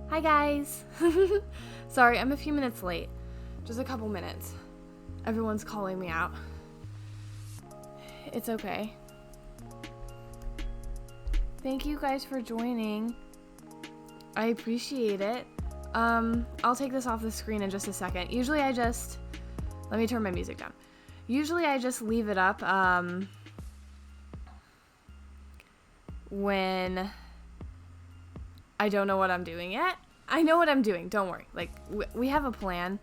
Hi guys! Sorry, I'm a few minutes late. Just a couple minutes. Everyone's calling me out. It's okay. Thank you guys for joining. I appreciate it. I'll take this off the screen in just a second. Usually I just... Let me turn my music down. Usually I just leave it up when I don't know what I'm doing yet. I know what I'm doing, don't worry. Like, we have a plan.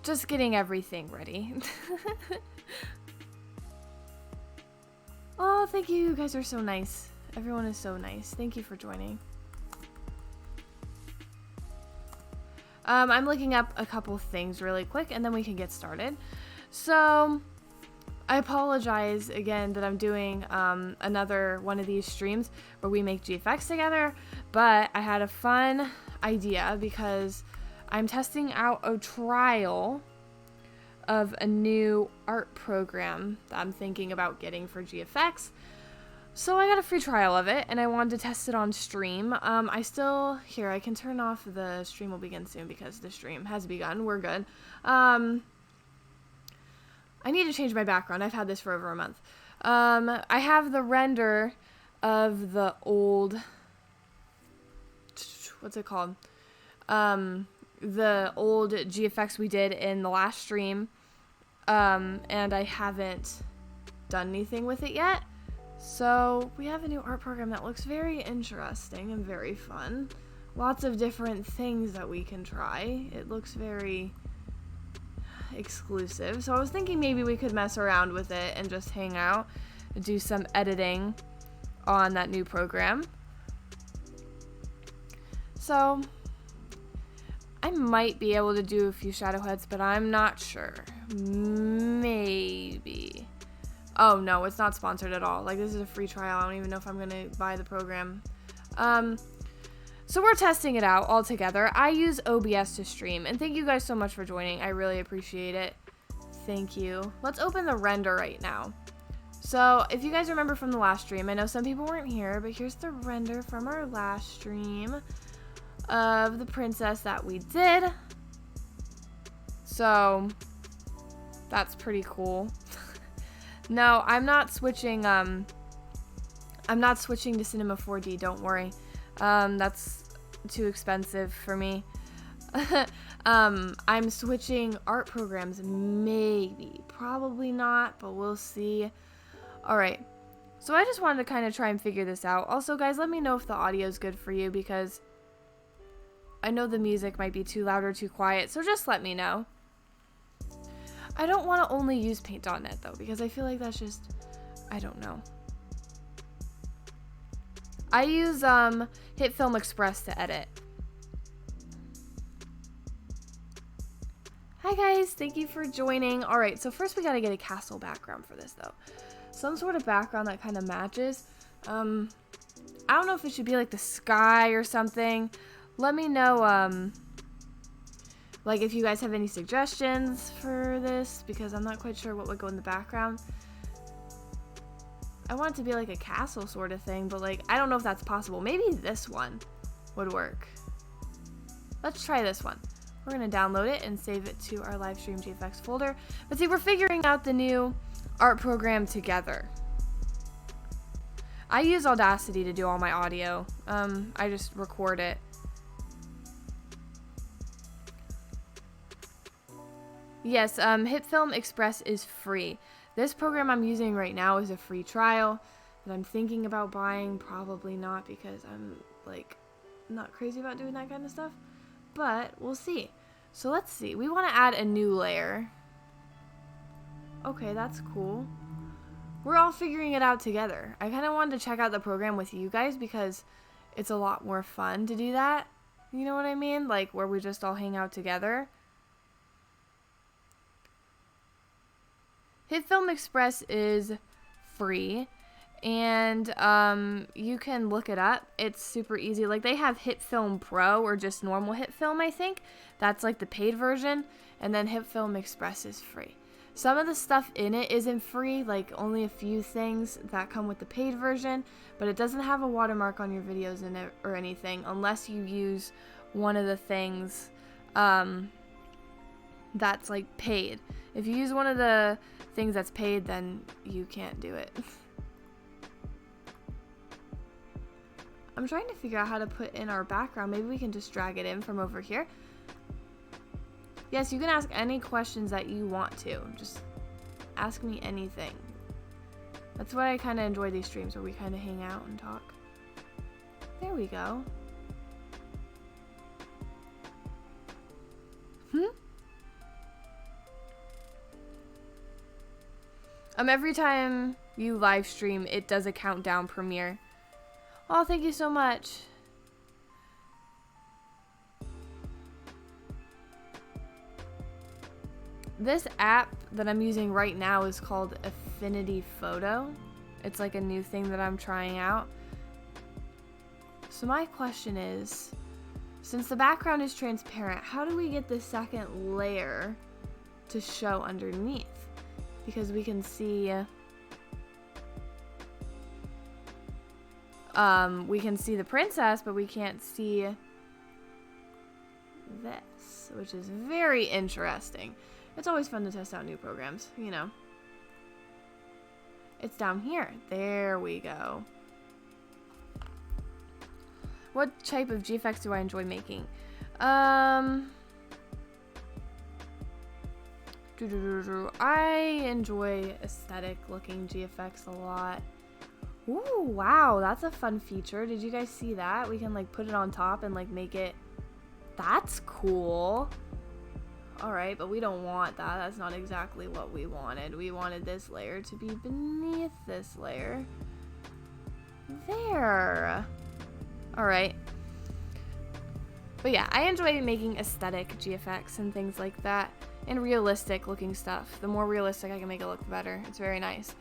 Just getting everything ready. Oh, thank you. You guys are so nice. Everyone is so nice. Thank you for joining. I'm looking up a couple things really quick and then we can get started. So, I apologize again that I'm doing another one of these streams where we make GFX together, but I had a fun idea because I'm testing out a trial of a new art program that I'm thinking about getting for GFX. So I got a free trial of it and I wanted to test it on stream. Here, I can turn off the stream will begin soon because the stream has begun. We're good. I need to change my background. I've had this for over a month. I have the render of the old, what's it called? The old GFX we did in the last stream. And I haven't done anything with it yet. So we have a new art program that looks very interesting and very fun. Lots of different things that we can try. It looks very exclusive. So I was thinking maybe we could mess around with it and just hang out and do some editing on that new program. So I might be able to do a few shadow heads, but I'm not sure. Maybe. Oh no, it's not sponsored at all. Like, this is a free trial. I don't even know if I'm gonna buy the program. So we're testing it out all together. I use OBS to stream, and thank you guys so much for joining. I really appreciate it. Thank you. Let's open the render right now. So if you guys remember from the last stream, I know some people weren't here, but here's the render from our last stream of the princess that we did. So that's pretty cool. No, I'm not switching to Cinema 4D, don't worry. That's too expensive for me. I'm switching art programs, maybe. Probably not, but we'll see. Alright, so I just wanted to kind of try and figure this out. Also, guys, let me know if the audio is good for you, because I know the music might be too loud or too quiet, so just let me know. I don't want to only use paint.net though, because I feel like that's just, I don't know. I use Hitfilm Express to edit. Hi guys, thank you for joining. Alright, so first we gotta get a castle background for this though. Some sort of background that kind of matches. I don't know if it should be like the sky or something. Let me know, like, if you guys have any suggestions for this, because I'm not quite sure what would go in the background. I want it to be like a castle sort of thing, but like, I don't know if that's possible. Maybe this one would work. Let's try this one. We're gonna download it and save it to our livestream GFX folder. But see, we're figuring out the new art program together. I use Audacity to do all my audio. I just record it. Yes, Hitfilm Express is free. This program I'm using right now is a free trial that I'm thinking about buying. Probably not, because I'm, like, not crazy about doing that kind of stuff. But we'll see. So let's see. We want to add a new layer. Okay, that's cool. We're all figuring it out together. I kind of wanted to check out the program with you guys because it's a lot more fun to do that. You know what I mean? Like, where we just all hang out together. Hitfilm Express is free, and you can look it up. It's super easy. Like, they have Hitfilm Pro or just normal Hitfilm, I think. That's like the paid version, and then Hitfilm Express is free. Some of the stuff in it isn't free, like only a few things that come with the paid version, but it doesn't have a watermark on your videos in it or anything unless you use one of the things that's like paid. If you use one of the things that's paid, then you can't do it. I'm trying to figure out how to put in our background. Maybe we can just drag it in from over here. Yes, you can ask any questions that you want to. Just ask me anything. That's why I kind of enjoy these streams where we kind of hang out and talk. There we go. Every time you live stream, it does a countdown premiere. Oh, thank you so much. This app that I'm using right now is called Affinity Photo. It's like a new thing that I'm trying out. So my question is, since the background is transparent, how do we get the second layer to show underneath? Because we can see the princess, but we can't see this, which is very interesting. It's always fun to test out new programs, you know. It's down here. There we go. What type of GFX do I enjoy making? I enjoy aesthetic looking GFX a lot. Ooh, wow, that's a fun feature. Did you guys see that? We can like put it on top and like make it... That's cool. Alright, but we don't want that. That's not exactly what we wanted. We wanted this layer to be beneath this layer. There. Alright. But yeah, I enjoy making aesthetic GFX and things like that. And realistic looking stuff. The more realistic I can make it look, the better. It's very nice.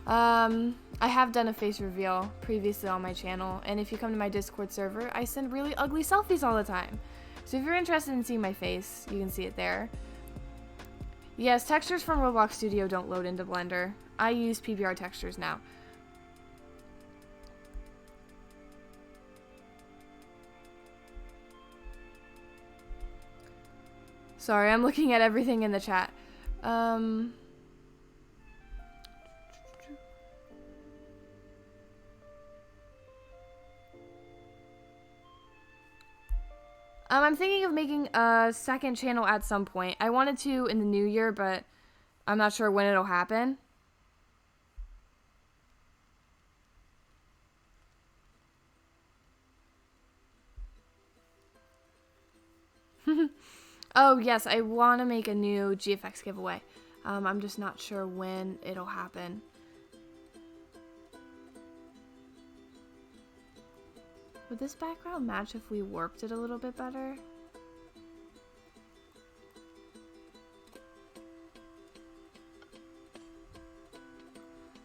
I have done a face reveal previously on my channel. And if you come to my Discord server, I send really ugly selfies all the time. So if you're interested in seeing my face, you can see it there. Yes, textures from Roblox Studio don't load into Blender. I use PBR textures now. Sorry, I'm looking at everything in the chat. I'm thinking of making a second channel at some point. I wanted to in the new year, but I'm not sure when it'll happen. Oh, yes, I want to make a new GFX giveaway. I'm just not sure when it'll happen. Would this background match if we warped it a little bit better?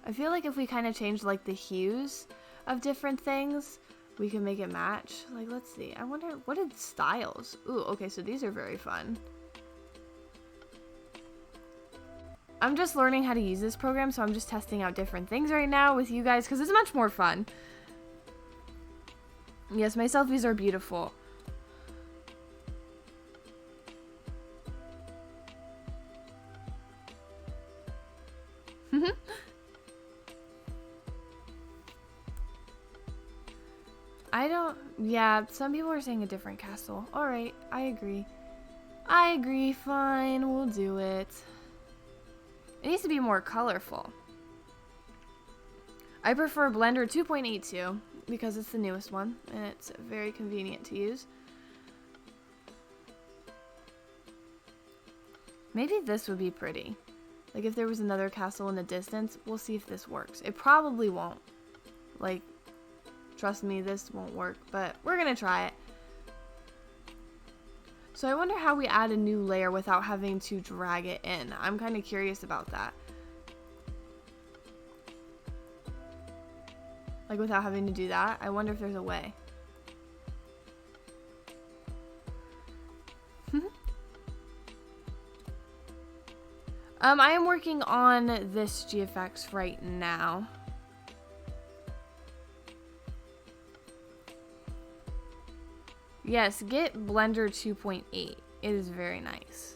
I feel like if we kind of change like the hues of different things, we can make it match. Like, let's see. I wonder, what are the styles? Ooh, okay, so these are very fun. I'm just learning how to use this program, so I'm just testing out different things right now with you guys, because it's much more fun. Yes, my selfies are beautiful. Yeah, some people are saying a different castle. Alright, I agree. I agree, fine, we'll do it. It needs to be more colorful. I prefer Blender 2.82 because it's the newest one and it's very convenient to use. Maybe this would be pretty. Like if there was another castle in the distance, we'll see if this works. It probably won't. Like, trust me, this won't work, but we're gonna try it. So I wonder how we add a new layer without having to drag it in. I'm kind of curious about that. Like without having to do that, I wonder if there's a way. I am working on this GFX right now. Yes, get Blender 2.8. It is very nice.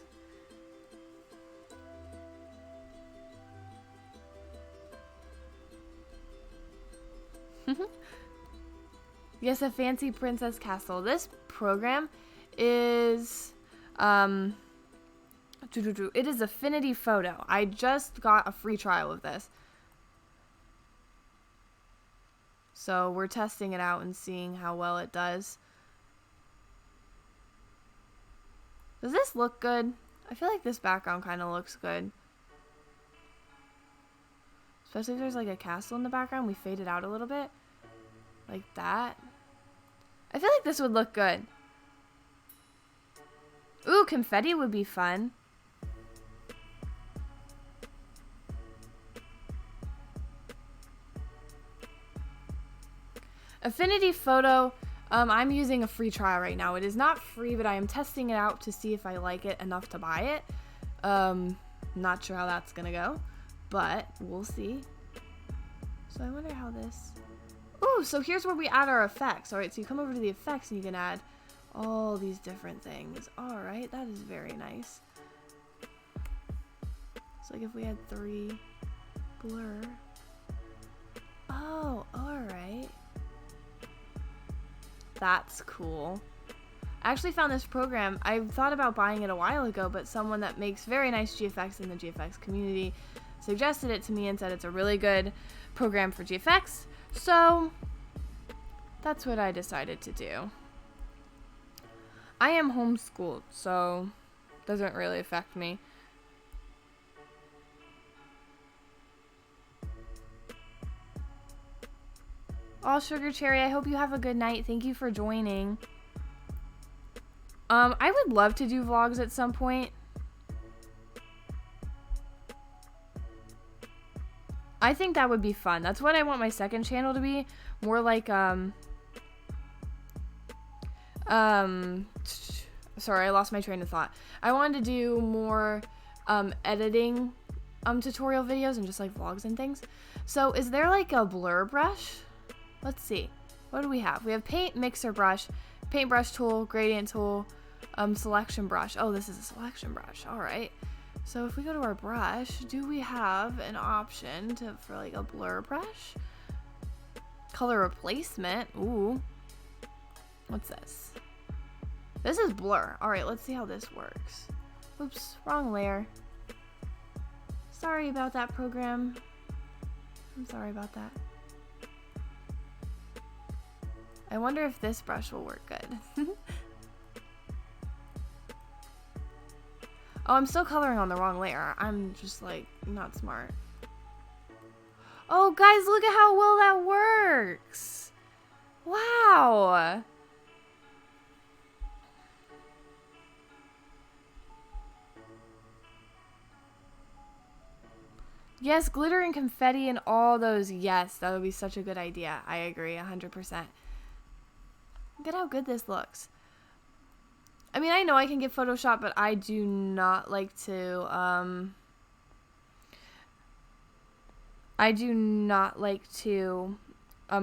Yes, a fancy princess castle. This program is it is Affinity Photo. I just got a free trial of this. So we're testing it out and seeing how well it does. Does this look good? I feel like this background kind of looks good. Especially if there's like a castle in the background. We fade it out a little bit. Like that. I feel like this would look good. Ooh, confetti would be fun. Affinity Photo, I'm using a free trial right now. It is not free, but I am testing it out to see if I like it enough to buy it. Not sure how that's gonna go, but we'll see. So I wonder how this... Ooh, so here's where we add our effects. All right, so you come over to the effects and you can add all these different things. All right, that is very nice. So like if we had 3 blur. Oh, all right. That's cool. I actually found this program. I thought about buying it a while ago, but someone that makes very nice GFX in the GFX community suggested it to me and said it's a really good program for GFX. So that's what I decided to do. I am homeschooled, so it doesn't really affect me. Oh, Sugar Cherry, I hope you have a good night. Thank you for joining. I would love to do vlogs at some point. I think that would be fun. That's what I want my second channel to be. More like, sorry, I lost my train of thought. I wanted to do more, editing, tutorial videos and just like vlogs and things. So is there like a blur brush? Let's see. What do we have? We have paint mixer brush, paintbrush tool, gradient tool, selection brush. Oh, this is a selection brush. All right. So if we go to our brush, do we have an option for like a blur brush? Color replacement. Ooh. What's this? This is blur. All right, let's see how this works. Oops, wrong layer. Sorry about that, program. I'm sorry about that. I wonder if this brush will work good. Oh, I'm still coloring on the wrong layer. I'm just like not smart. Oh, guys, look at how well that works. Wow. Yes, glitter and confetti and all those. Yes, that would be such a good idea. I agree 100%. Look at how good this looks. I mean, I know I can get Photoshop, but I do not like to,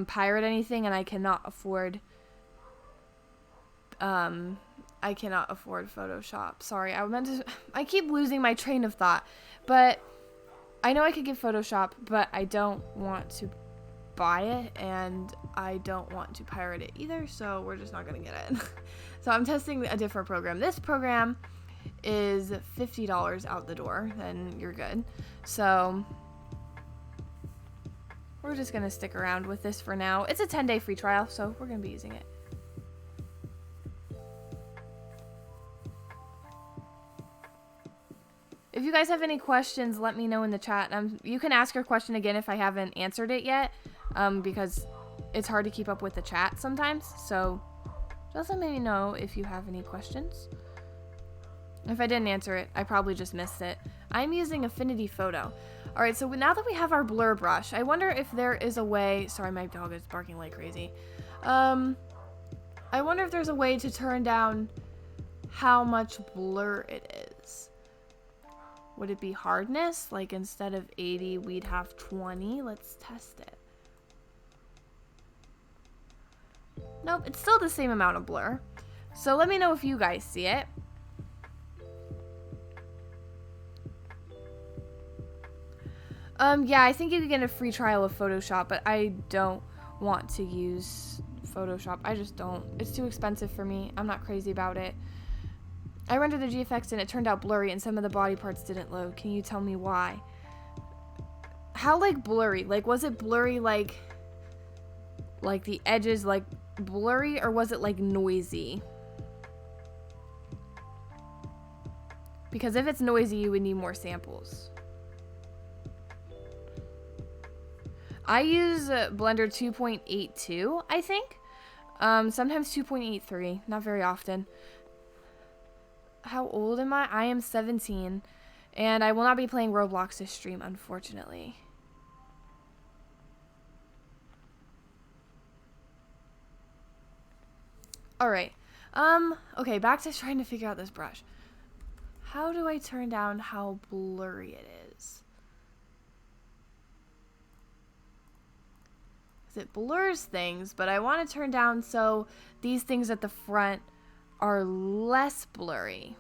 pirate anything, and I cannot afford, Photoshop. Sorry, I keep losing my train of thought, but I know I could get Photoshop, but I don't want to buy it, and I don't want to pirate it either, so we're just not gonna get it. So I'm testing a different program. This program is $50 out the door, then you're good. So we're just gonna stick around with this for now. It's a 10-day free trial, so we're gonna be using it. If you guys have any questions, let me know in the chat. You can ask your question again if I haven't answered it yet, because it's hard to keep up with the chat sometimes. So just let me know if you have any questions. If I didn't answer it, I probably just missed it. I'm using Affinity Photo. All right, so now that we have our blur brush, I wonder if there is a way... Sorry, my dog is barking like crazy. I wonder if there's a way to turn down how much blur it is. Would it be hardness? Like instead of 80, we'd have 20. Let's test it. Nope, it's still the same amount of blur. So let me know if you guys see it. Yeah, I think you can get a free trial of Photoshop, but I don't want to use Photoshop. I just don't. It's too expensive for me. I'm not crazy about it. I rendered the GFX and it turned out blurry and some of the body parts didn't load. Can you tell me why? How, like, blurry? Like, was it blurry like the edges, like, blurry, or was it, like, noisy? Because if it's noisy, you would need more samples. I use Blender 2.82, I think. Sometimes 2.83, not very often. How old am I? I am 17, and I will not be playing Roblox this stream, unfortunately. Alright, okay, back to trying to figure out this brush. How do I turn down how blurry it is? Because it blurs things, but I want to turn down so these things at the front are less blurry.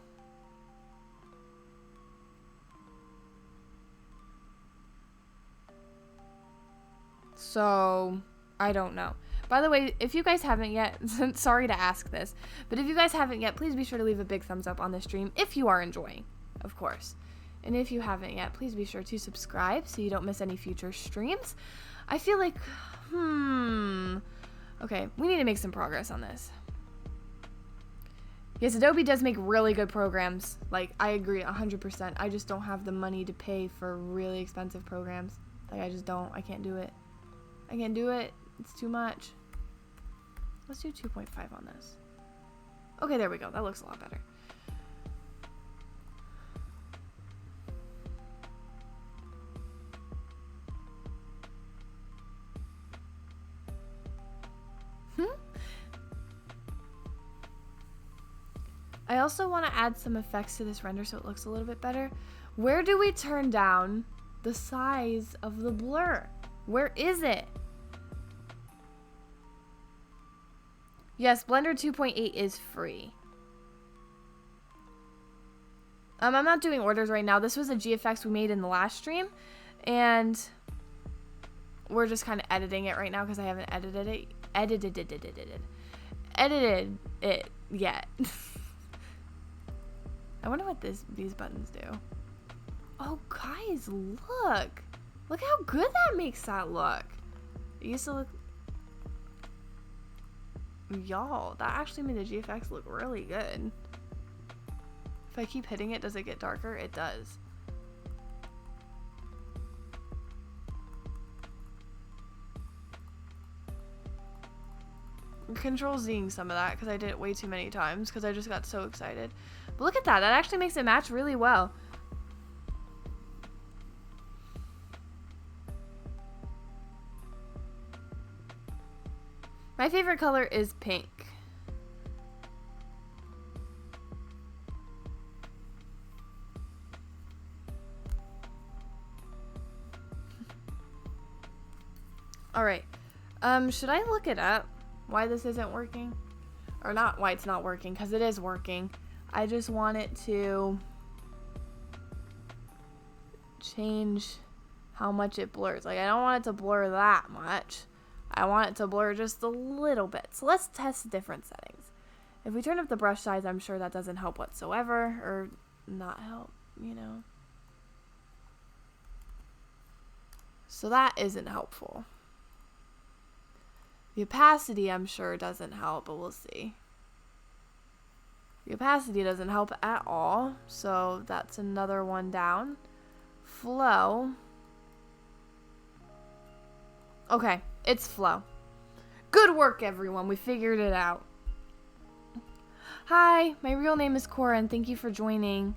So, I don't know. By the way, if you guys haven't yet, sorry to ask this, but if you guys haven't yet, please be sure to leave a big thumbs up on this stream if you are enjoying, of course. And if you haven't yet, please be sure to subscribe so you don't miss any future streams. I feel like, okay, we need to make some progress on this. Yes, Adobe does make really good programs. Like, I agree 100%. I just don't have the money to pay for really expensive programs. Like, I just don't. I can't do it. I can't do it. It's too much. Let's do 2.5 on this. Okay, there we go. That looks a lot better. I also want to add some effects to this render so it looks a little bit better. Where do we turn down the size of the blur? Where is it? Yes, Blender 2.8 is free. I'm not doing orders right now. This was a GFX we made in the last stream, and we're just kind of editing it right now because I haven't edited it yet. I wonder what these buttons do. Oh, guys, look. Look how good that makes that look. It used to look... Y'all, that actually made the GFX look really good. If I keep hitting it, does it get darker? It does. Control-Zing some of that because I did it way too many times because I just got so excited. But look at that. That actually makes it match really well. My favorite color is pink. Alright. Should I look it up? Why this isn't working? Or not why it's not working, because it is working. I just want it to change how much it blurs. Like, I don't want it to blur that much. I want it to blur just a little bit. So let's test different settings. If we turn up the brush size, I'm sure that doesn't help whatsoever, or not help, you know. So that isn't helpful. The opacity, I'm sure, doesn't help, but we'll see. The opacity doesn't help at all, so that's another one down. Flow. Okay, it's flow. Good work, everyone. We figured it out. Hi, my real name is Cora, and thank you for joining.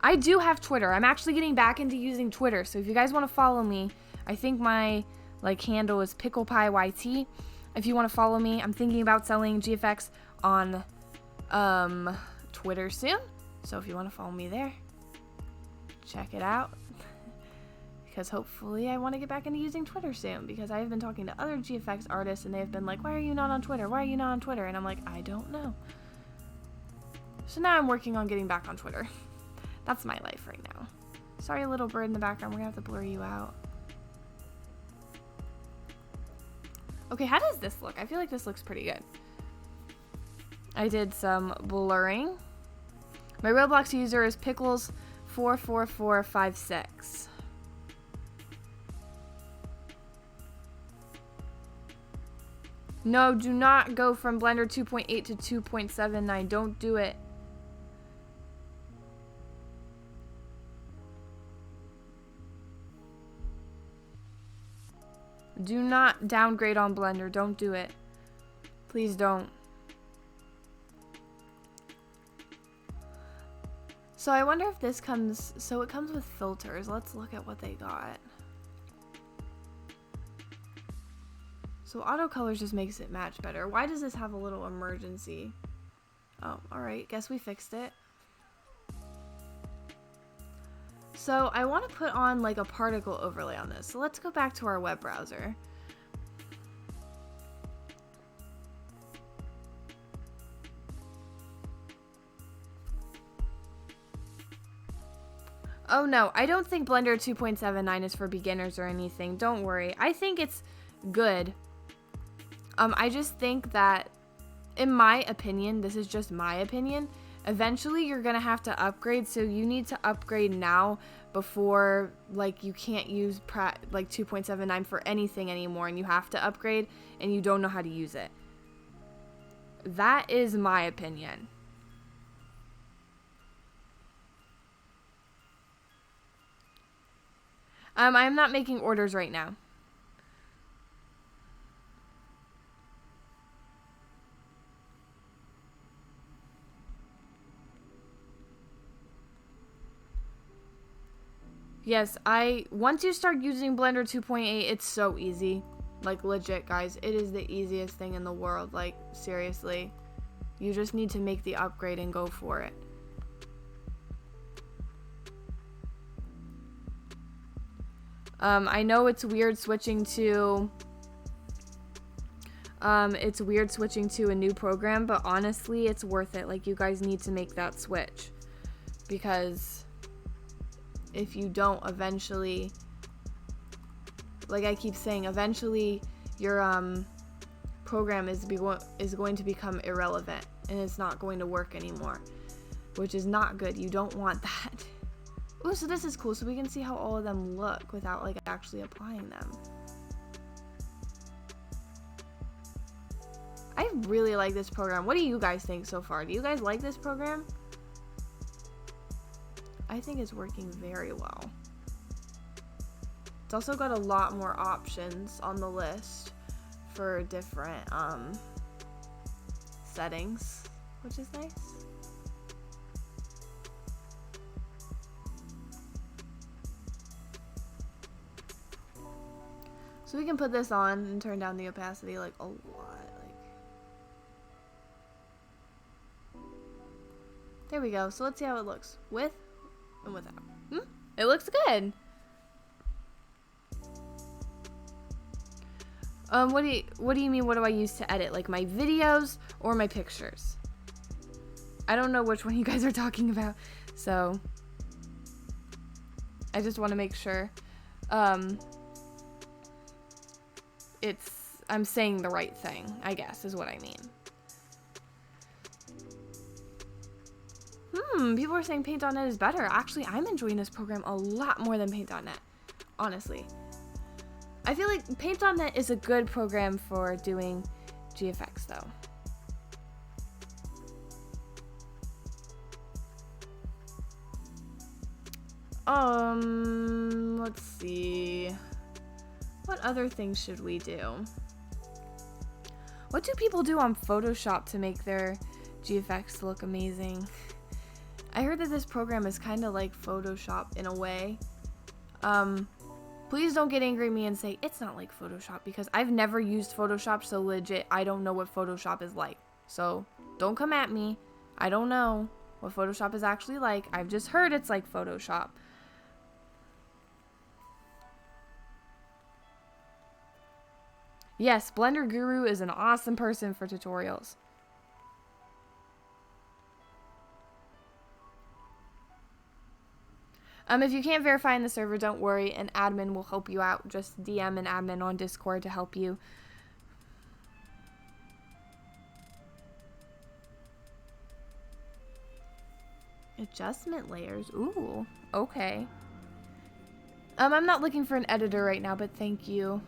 I do have Twitter. I'm actually getting back into using Twitter, so if you guys want to follow me, I think my handle is 𝐸𝐴𝐵𝐻𝑒𝑦𝑡. If you want to follow me, I'm thinking about selling GFX on Twitter soon. So if you want to follow me there, check it out. Because hopefully I want to get back into using Twitter soon, because I've been talking to other GFX artists and they've been like, why are you not on Twitter? Why are you not on Twitter? And I'm like, I don't know. So now I'm working on getting back on Twitter. That's my life right now. Sorry, little bird in the background. We're gonna have to blur you out. Okay, how does this look? I feel like this looks pretty good. I did some blurring. My Roblox user is Pickles44456. No, do not go from Blender 2.8 to 2.79. Don't do it. Do not downgrade on Blender. Don't do it. Please don't. So I wonder if this comes... So it comes with filters. Let's look at what they got. So auto colors just makes it match better. Why does this have a little emergency? Oh, alright. Guess we fixed it. So I want to put on like a particle overlay on this. So let's go back to our web browser. Oh no, I don't think Blender 2.79 is for beginners or anything. Don't worry. I think it's good. I just think that, in my opinion, this is just my opinion, eventually you're gonna have to upgrade, so you need to upgrade now before, like, you can't use like 2.79 for anything anymore, and you have to upgrade and you don't know how to use it. That is my opinion. I'm not making orders right now. Yes, once you start using Blender 2.8, it's so easy. Like, legit, guys, it is the easiest thing in the world. Like, seriously. You just need to make the upgrade and go for it. I know it's weird switching to... it's weird switching to a new program, but honestly, it's worth it. Like, you guys need to make that switch. Because... if you don't, eventually, like I keep saying, eventually your program is going to become irrelevant and it's not going to work anymore, which is not good. You don't want that. Oh, so this is cool. So we can see how all of them look without like actually applying them. I really like this program. What do you guys think so far? Do you guys like this program? I think it's working very well. It's also got a lot more options on the list for different settings, which is nice. So we can put this on and turn down the opacity like a lot. There we go. So let's see how it looks with and without. It looks good. What do you mean, what do I use to edit? Like my videos or my pictures? I don't know which one you guys are talking about, so I just want to make sure I'm saying the right thing, I guess, is what I mean. People are saying Paint.net is better. Actually, I'm enjoying this program a lot more than Paint.net, honestly. I feel like Paint.net is a good program for doing GFX, though. Let's see. What other things should we do? What do people do on Photoshop to make their GFX look amazing? I heard that this program is kind of like Photoshop in a way. Please don't get angry at me and say it's not like Photoshop, because I've never used Photoshop, so legit, I don't know what Photoshop is like. So don't come at me. I don't know what Photoshop is actually like. I've just heard it's like Photoshop. Yes, Blender Guru is an awesome person for tutorials. If you can't verify in the server, don't worry. An admin will help you out. Just DM an admin on Discord to help you. Adjustment layers. Ooh, okay. I'm not looking for an editor right now, but thank you.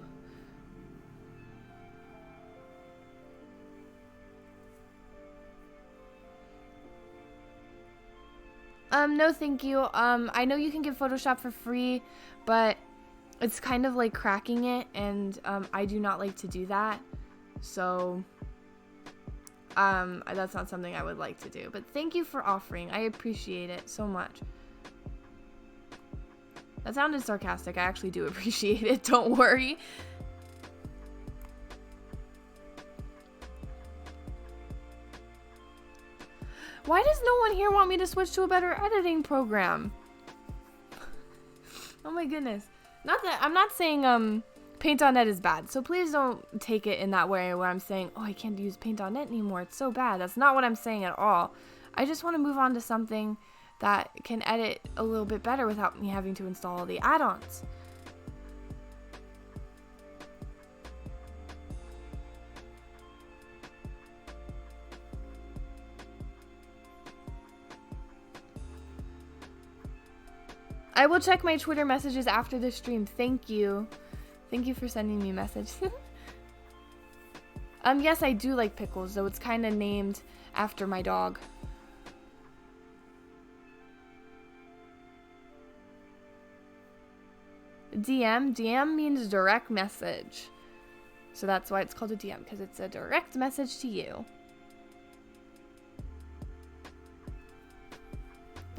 No thank you. I know you can get Photoshop for free, but it's kind of like cracking it, and I do not like to do that. So that's not something I would like to do. But thank you for offering. I appreciate it so much. That sounded sarcastic. I actually do appreciate it. Don't worry. Why does no one here want me to switch to a better editing program? Oh my goodness. Not that I'm not saying Paint.net is bad, so please don't take it in that way where I'm saying, oh, I can't use Paint.net anymore, it's so bad. That's not what I'm saying at all. I just want to move on to something that can edit a little bit better without me having to install all the add-ons. I will check my Twitter messages after the stream. Thank you. Thank you for sending me a message. Yes, I do like Pickles, though it's kind of named after my dog. DM? DM means direct message. So that's why it's called a DM, because it's a direct message to you.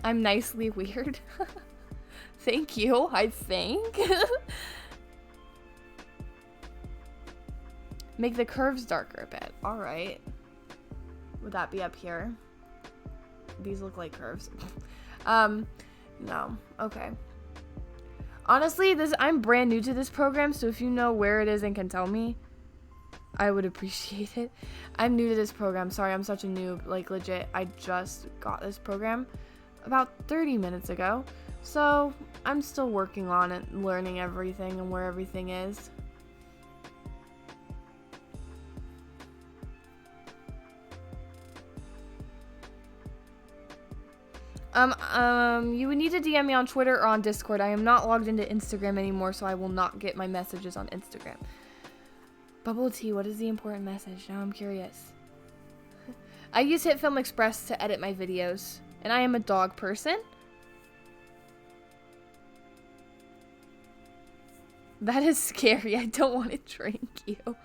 I'm nicely weird. Thank you, I think. Make the curves darker a bit. Alright. Would that be up here? These look like curves. No. Okay. Honestly, I'm brand new to this program, so if you know where it is and can tell me, I would appreciate it. I'm new to this program. Sorry, I'm such a noob. Like, legit, I just got this program about 30 minutes ago. So, I'm still working on it, learning everything and where everything is. You would need to DM me on Twitter or on Discord. I am not logged into Instagram anymore, so I will not get my messages on Instagram. Bubble tea, what is the important message? Now I'm curious. I use Hitfilm Express to edit my videos, and I am a dog person. That is scary. I don't want to drink you.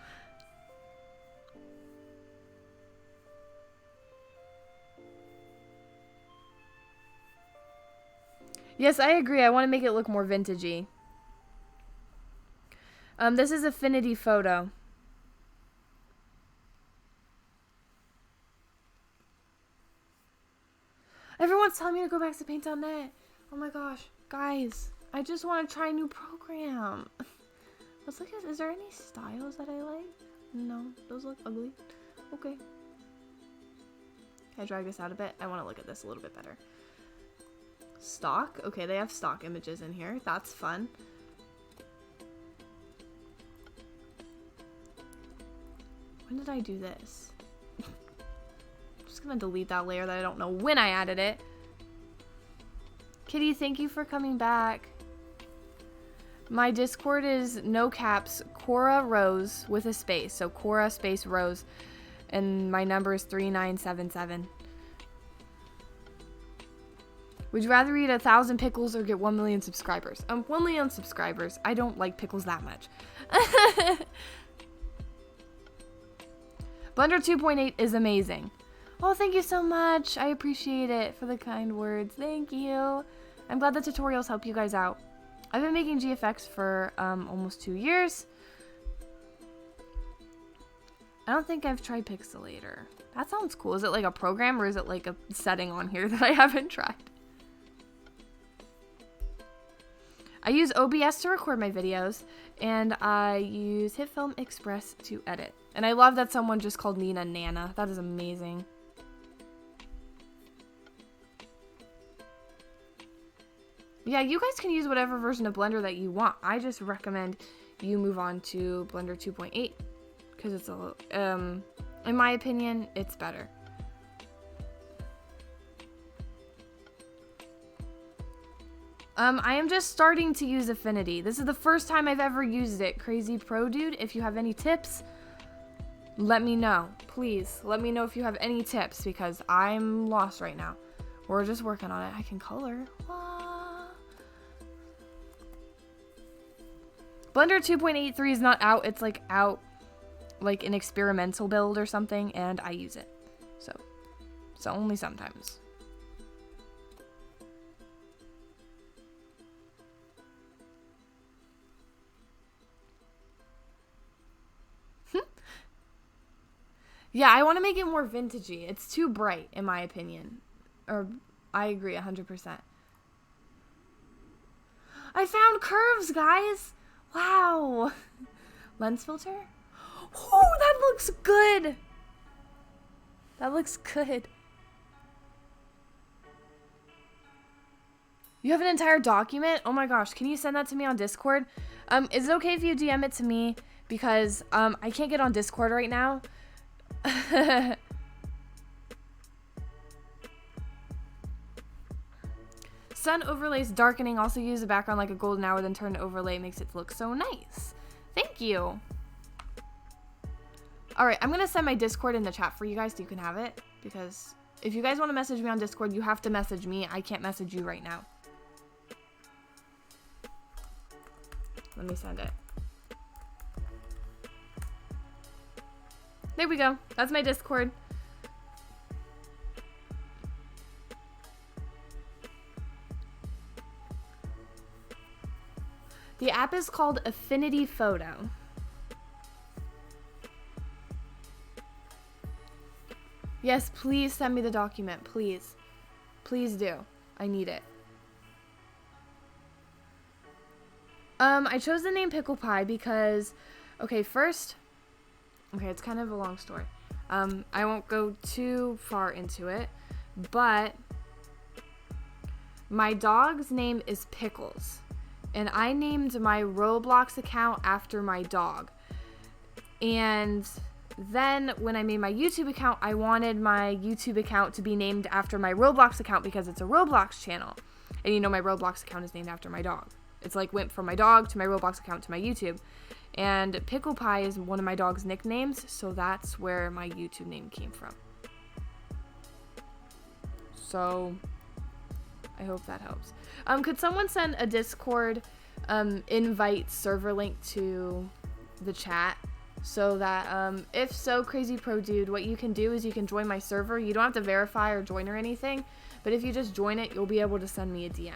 Yes, I agree. I want to make it look more vintagey. This is Affinity Photo. Everyone's telling me to go back to Paint.net. Oh my gosh. Guys, I just want to try a new program. Let's look at, is there any styles that I like? No, those look ugly. Okay. Can I drag this out a bit? I want to look at this a little bit better. Stock? Okay, they have stock images in here. That's fun. When did I do this? I'm just gonna delete that layer that I don't know when I added it. Kitty, thank you for coming back. My Discord is no caps, 𝐸𝐴_Rose with a space. So 𝐸𝐴 space Rose. And my number is 3977. Would you rather eat 1,000 pickles or get 1 million subscribers? 1 million subscribers. I don't like pickles that much. Blender 2.8 is amazing. Oh, thank you so much. I appreciate it for the kind words. Thank you. I'm glad the tutorials help you guys out. I've been making GFX for almost 2 years. I don't think I've tried Pixelator. That sounds cool. Is it like a program or is it like a setting on here that I haven't tried? I use OBS to record my videos, and I use Hitfilm Express to edit. And I love that someone just called Nina Nana. That is amazing. Yeah, you guys can use whatever version of Blender that you want. I just recommend you move on to Blender 2.8 because it's a little, in my opinion, it's better. I am just starting to use Affinity. This is the first time I've ever used it. Crazy Pro Dude, if you have any tips, let me know. Please, let me know if you have any tips because I'm lost right now. We're just working on it. I can color. Blender 2.83 is not out. It's like out like an experimental build or something, and I use it. So only sometimes. Yeah, I want to make it more vintagey. It's too bright, in my opinion. Or, I agree 100%. I found curves, guys! Wow! Lens filter? Oh, that looks good! That looks good. You have an entire document? Oh my gosh, can you send that to me on Discord? Is it okay if you DM it to me? Because, I can't get on Discord right now. Sun overlays darkening. Also use the background like a golden hour, then turn to overlay. Makes it look so nice. Thank you. Alright, I'm going to send my Discord in the chat for you guys so you can have it. Because if you guys want to message me on Discord, you have to message me. I can't message you right now. Let me send it. There we go. That's my Discord. The app is called Affinity Photo. Yes, please send me the document. Please. Please do. I need it. I chose the name Pickle Pie because, okay, first, okay, it's kind of a long story. I won't go too far into it, but my dog's name is Pickles, and I named my Roblox account after my dog. And then when I made my YouTube account, I wanted my YouTube account to be named after my Roblox account because it's a Roblox channel. And you know my Roblox account is named after my dog. It's like went from my dog to my Roblox account to my YouTube. And Pickle Pie is one of my dog's nicknames, so that's where my YouTube name came from. So I hope that helps. Could someone send a Discord invite server link to the chat so that if so, Crazy Pro Dude, what you can do is you can join my server. You don't have to verify or join or anything, but if you just join it, you'll be able to send me a DM.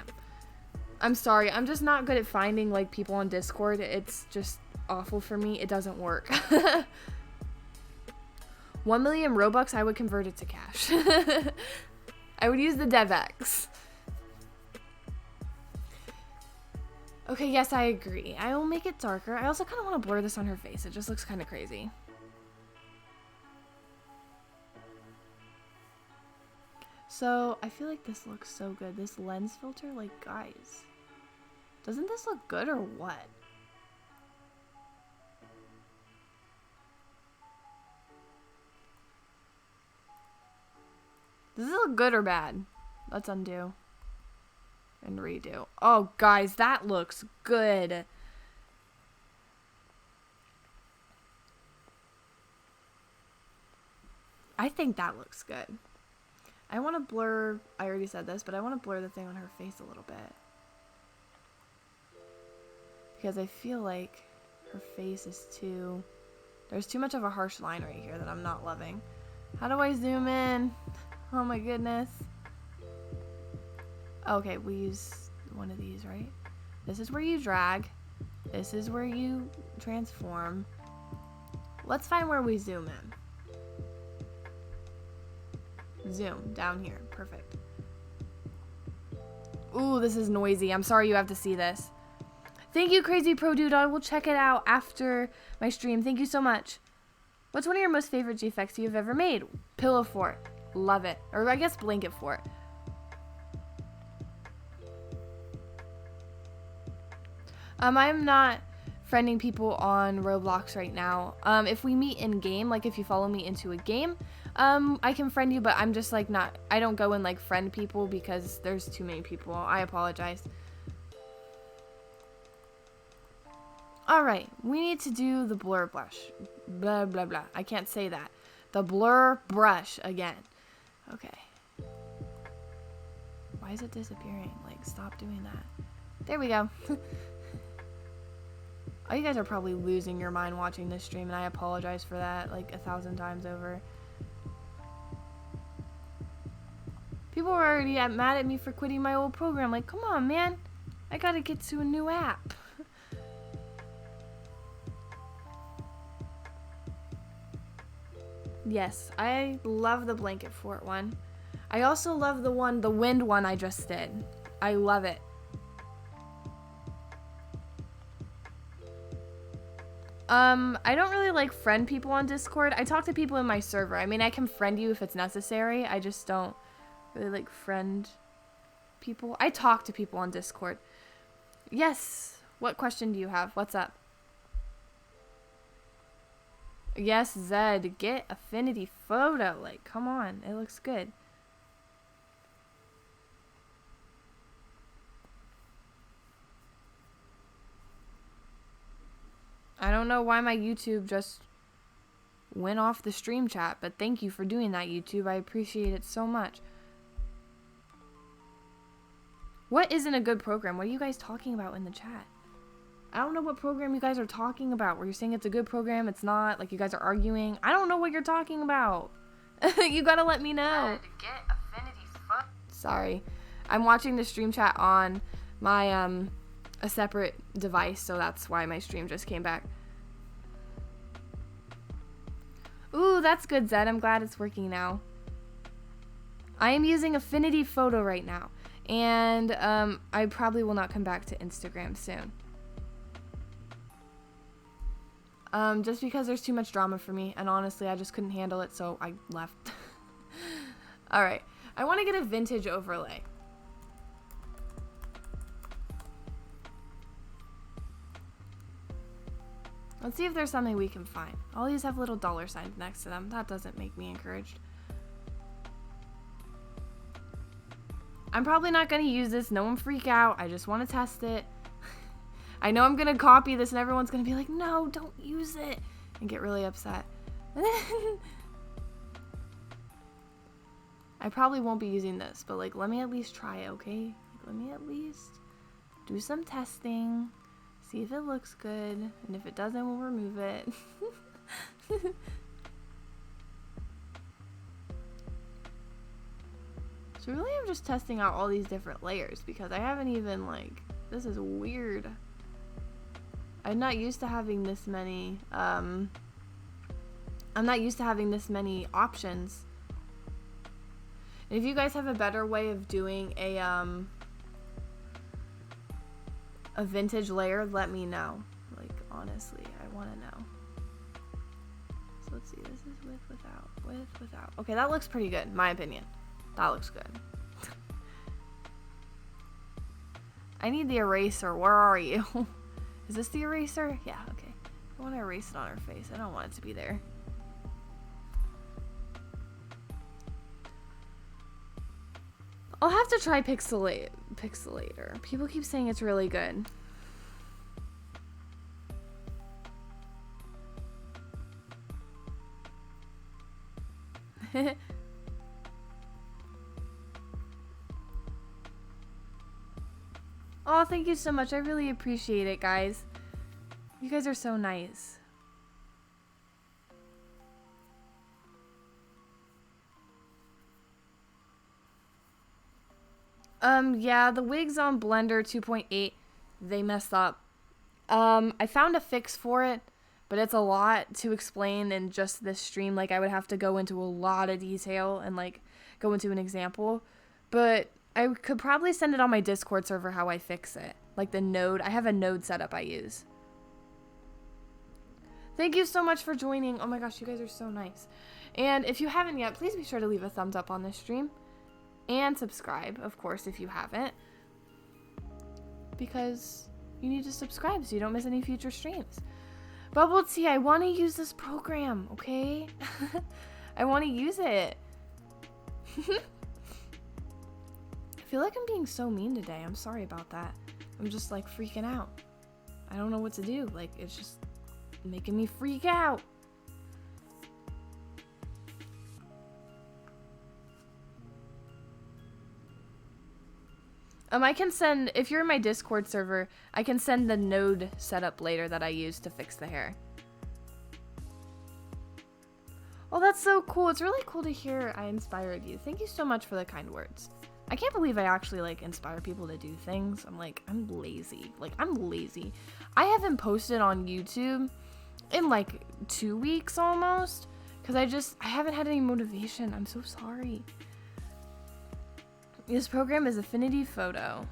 I'm sorry, I'm just not good at finding like people on Discord. It's just awful for me. It doesn't work. 1 million Robux, I would convert it to cash. I would use the DevX. Okay, yes, I agree. I will make it darker. I also kind of want to blur this on her face. It just looks kind of crazy. So, I feel like this looks so good. This lens filter, like, guys. Doesn't this look good or what? Does this look good or bad? Let's undo and redo. Oh, guys, that looks good. I think that looks good. I want to blur, I already said this, but I want to blur the thing on her face a little bit. Because I feel like her face is too, there's too much of a harsh line right here that I'm not loving. How do I zoom in? Oh my goodness. Okay, we use one of these, right? This is where you drag. This is where you transform. Let's find where we zoom in. Zoom down here. Perfect. Ooh, this is noisy. I'm sorry you have to see this. Thank you, Crazy Pro Dude. I will check it out after my stream. Thank you so much. What's one of your most favorite GFX you've ever made? Pillow fort. Love it. Or I guess blanket fort. I'm not friending people on Roblox right now. If we meet in game, like if you follow me into a game, I can friend you, but I'm just like not, I don't go and like friend people because there's too many people. I apologize. Alright, we need to do the blur brush. Blah, blah, blah. I can't say that. The blur brush again. Okay. Why is it disappearing? Like, stop doing that. There we go. Oh, you guys are probably losing your mind watching this stream, and I apologize for that, like, 1,000 times over. People are already mad at me for quitting my old program. Like, come on, man. I gotta get to a new app. Yes, I love the blanket fort one. I also love the wind one I just did. I love it. I don't really like friend people on Discord. I talk to people in my server. I mean, I can friend you if it's necessary. I just don't really like friend people. I talk to people on Discord. Yes. What question do you have? What's up? Yes, Zed, get affinity photo. Like, come on. It looks good. I don't know why my YouTube just went off the stream chat, but thank you for doing that, YouTube. I appreciate it so much. What isn't a good program? What are you guys talking about in the chat? I don't know what program you guys are talking about, where you're saying it's a good program, it's not, like you guys are arguing. I don't know what you're talking about. You gotta let me know. Sorry. I'm watching the stream chat on my, a separate device, so that's why my stream just came back. Ooh, that's good, Zed. I'm glad it's working now. I am using Affinity Photo right now, and I probably will not come back to Instagram soon. Just because there's too much drama for me, and honestly, I just couldn't handle it, so I left. Alright, I want to get a vintage overlay. Let's see if there's something we can find. All these have little dollar signs next to them. That doesn't make me encouraged. I'm probably not going to use this. No one freak out. I just want to test it. I know I'm going to copy this and everyone's going to be like, no, don't use it. And get really upset. I probably won't be using this, but like, let me at least try it, okay? Like, let me at least do some testing. See if it looks good, and if it doesn't, we'll remove it. So really I'm just testing out all these different layers because I haven't even like, this is weird. I'm not used to having this many, I'm not used to having this many options. And if you guys have a better way of doing a vintage layer, let me know. Like, honestly, I want to know. So let's see, this is with, without. Okay, that looks pretty good, in my opinion. That looks good. I need the eraser. Where are you? Is this the eraser? Yeah, okay. I want to erase it on her face. I don't want it to be there. I'll have to try Pixelator. People keep saying it's really good. Oh, thank you so much. I really appreciate it, guys. You guys are so nice. Yeah, the wigs on Blender 2.8, they messed up. I found a fix for it, but it's a lot to explain in just this stream. Like, I would have to go into a lot of detail and, like, go into an example, but I could probably send it on my Discord server how I fix it. Like the node. I have a node setup I use. Thank you so much for joining. Oh my gosh, you guys are so nice. And if you haven't yet, please be sure to leave a thumbs up on this stream. And subscribe, of course, if you haven't. Because you need to subscribe so you don't miss any future streams. Bubble Tea, I want to use this program, okay? I want to use it. I feel like I'm being so mean today. I'm sorry about that. I'm just like freaking out. I don't know what to do. Like, it's just making me freak out. I can send, if you're in my Discord server, I can send the node setup later that I use to fix the hair. Oh, that's so cool. It's really cool to hear I inspired you. Thank you so much for the kind words. I can't believe I actually, like, inspire people to do things. I'm lazy. Like, I'm lazy. I haven't posted on YouTube in, like, 2 weeks almost. Because I haven't had any motivation. I'm so sorry. This program is Affinity Photo.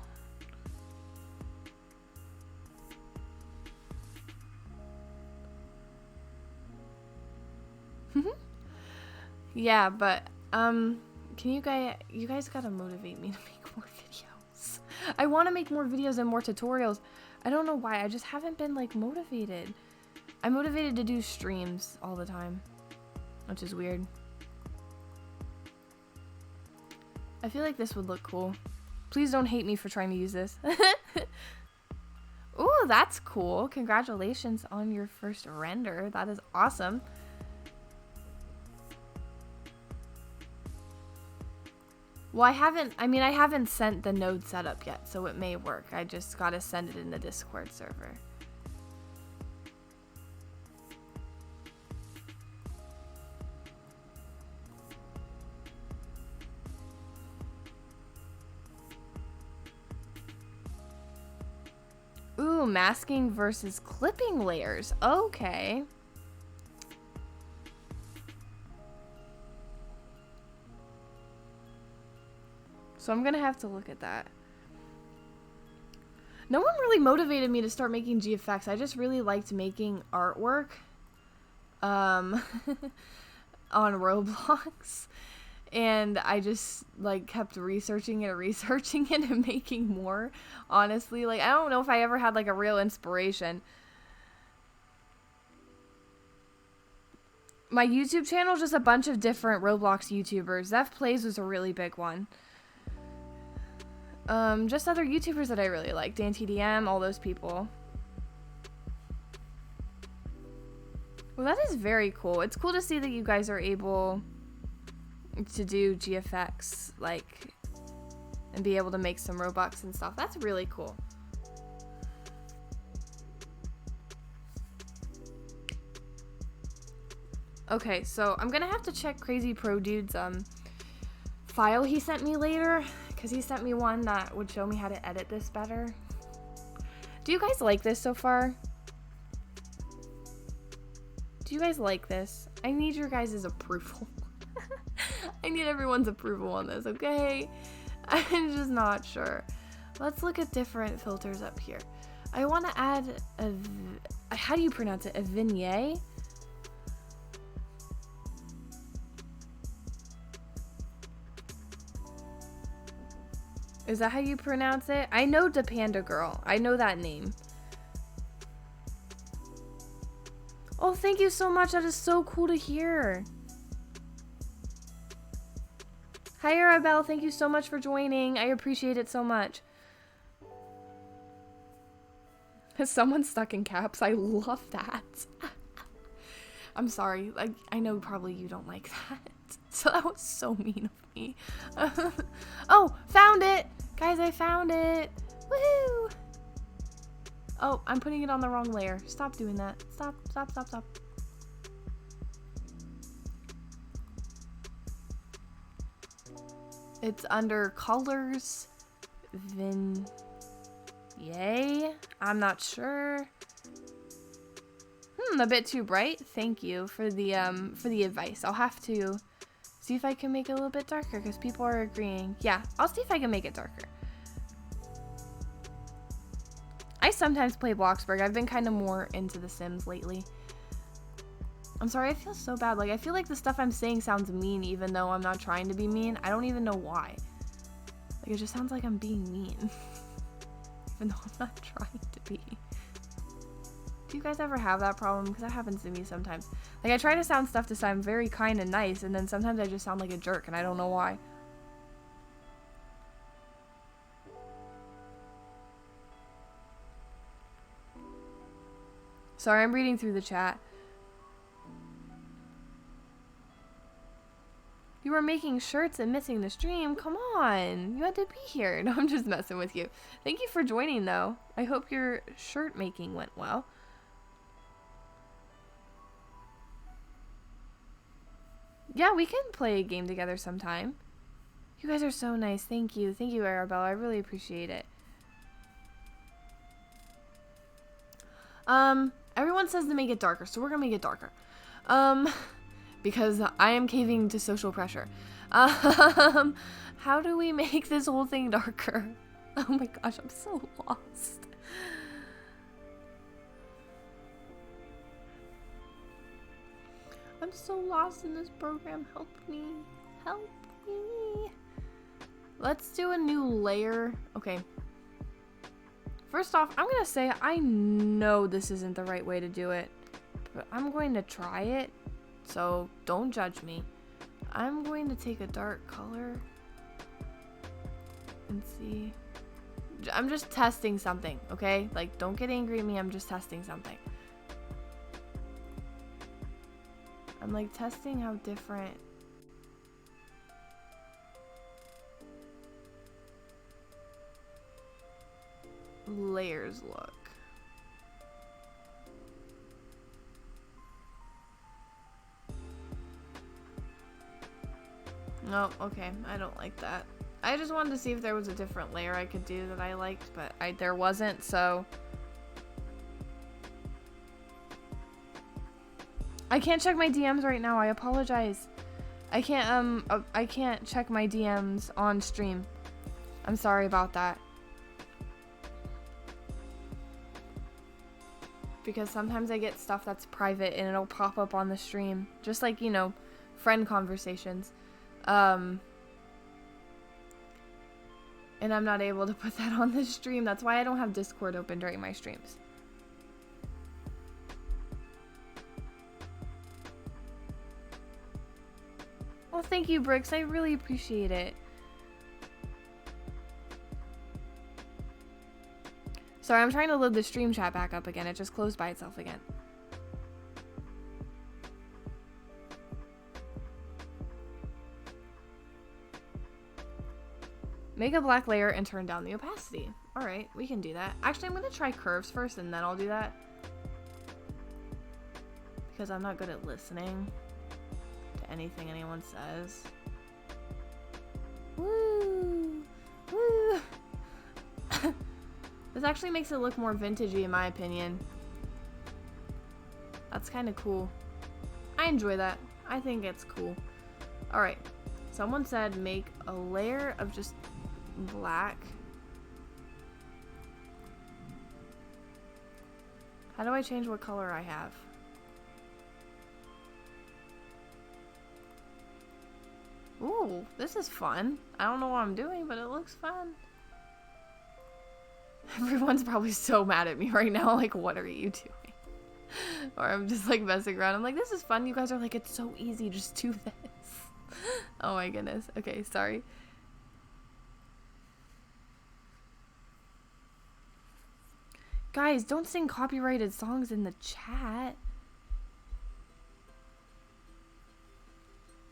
Yeah, but can you guys gotta motivate me to make more videos. I want to make more videos and more tutorials. I don't know why. I just haven't been like motivated. I'm motivated to do streams all the time, which is weird. I feel like this would look cool. Please don't hate me for trying to use this. Ooh, that's cool. Congratulations on your first render. That is awesome. Well, I haven't sent the node setup yet, so it may work. I just gotta send it in the Discord server. Ooh, masking versus clipping layers. Okay. So I'm gonna have to look at that. No one really motivated me to start making GFX. I just really liked making artwork on Roblox. And I just like kept researching it and making more. Honestly, like I don't know if I ever had like a real inspiration. My YouTube channel is just a bunch of different Roblox YouTubers. 𝓡 was a really big one. Just other YouTubers that I really like. DanTDM, all those people. Well, that is very cool. It's cool to see that you guys are able to do GFX, like, and be able to make some Robux and stuff. That's really cool. Okay, so I'm gonna have to check Crazy Pro Dude's file he sent me later, because he sent me one that would show me how to edit this better. Do you guys like this so far? Do you guys like this? I need your guys' approval. I need everyone's approval on this, okay? I'm just not sure. Let's look at different filters up here. I want to add a, how do you pronounce it? A vignette? Is that how you pronounce it? I know 𝐷𝐴𝐴𝐴𝐴 Girl. I know that name. Oh, thank you so much. That is so cool to hear. Hi, Arabelle. Thank you so much for joining. I appreciate it so much. Is someone stuck in caps? I love that. I'm sorry. I know probably you don't like that. So that was so mean of me. Oh, found it! Guys, I found it! Woohoo! Oh, I'm putting it on the wrong layer. Stop doing that. Stop, stop, stop, stop. It's under colors, vignette. I'm not sure. A bit too bright. Thank you for the advice. I'll have to See if I can make it a little bit darker because people are agreeing. Yeah, I'll see if I can make it darker. I sometimes play Bloxburg. I've been kind of more into The Sims lately. I'm sorry, I feel so bad. Like, I feel like the stuff I'm saying sounds mean even though I'm not trying to be mean. I don't even know why. Like, it just sounds like I'm being mean. Even though I'm not trying to be. Do you guys ever have that problem? Because that happens to me sometimes. Like, I try to sound stuff to sound very kind and nice, and then sometimes I just sound like a jerk, and I don't know why. Sorry, I'm reading through the chat. You were making shirts and missing the stream? Come on. You had to be here. No, I'm just messing with you. Thank you for joining, though. I hope your shirt making went well. Yeah, we can play a game together sometime. You guys are so nice. Thank you. Thank you, Arabella. I really appreciate it. Everyone says to make it darker, so we're gonna make it darker. Because I am caving to social pressure. How do we make this whole thing darker? Oh my gosh, I'm so lost. I'm so lost in this program. Help me. Help me. Let's do a new layer. Okay. First off, I'm gonna say I know this isn't the right way to do it, but I'm going to try it, so don't judge me. I'm going to take a dark color and see. I'm just testing something, okay? Like, don't get angry at me, I'm just testing something. I'm like testing how different layers look. No, okay, I don't like that. I just wanted to see if there was a different layer I could do that I liked, but there wasn't, so I can't check my DMs right now. I apologize. I can't check my DMs on stream. I'm sorry about that. Because sometimes I get stuff that's private and it'll pop up on the stream. Just like, you know, friend conversations. And I'm not able to put that on the stream. That's why I don't have Discord open during my streams. Well, thank you, Bricks. I really appreciate it. Sorry, I'm trying to load the stream chat back up again. It just closed by itself again. Make a black layer and turn down the opacity. Alright, we can do that. Actually, I'm going to try curves first and then I'll do that. Because I'm not good at listening to anything anyone says. Woo! Woo! This actually makes it look more vintagey in my opinion. That's kind of cool. I enjoy that. I think it's cool. Alright. Someone said make a layer of just black. How do I change what color I have? Ooh, this is fun. I don't know what I'm doing, but it looks fun. Everyone's probably so mad at me right now, like, what are you doing? Or I'm just like messing around. I'm like, this is fun. You guys are like, it's so easy, just do this. Oh my goodness. Okay, sorry. Guys, don't sing copyrighted songs in the chat.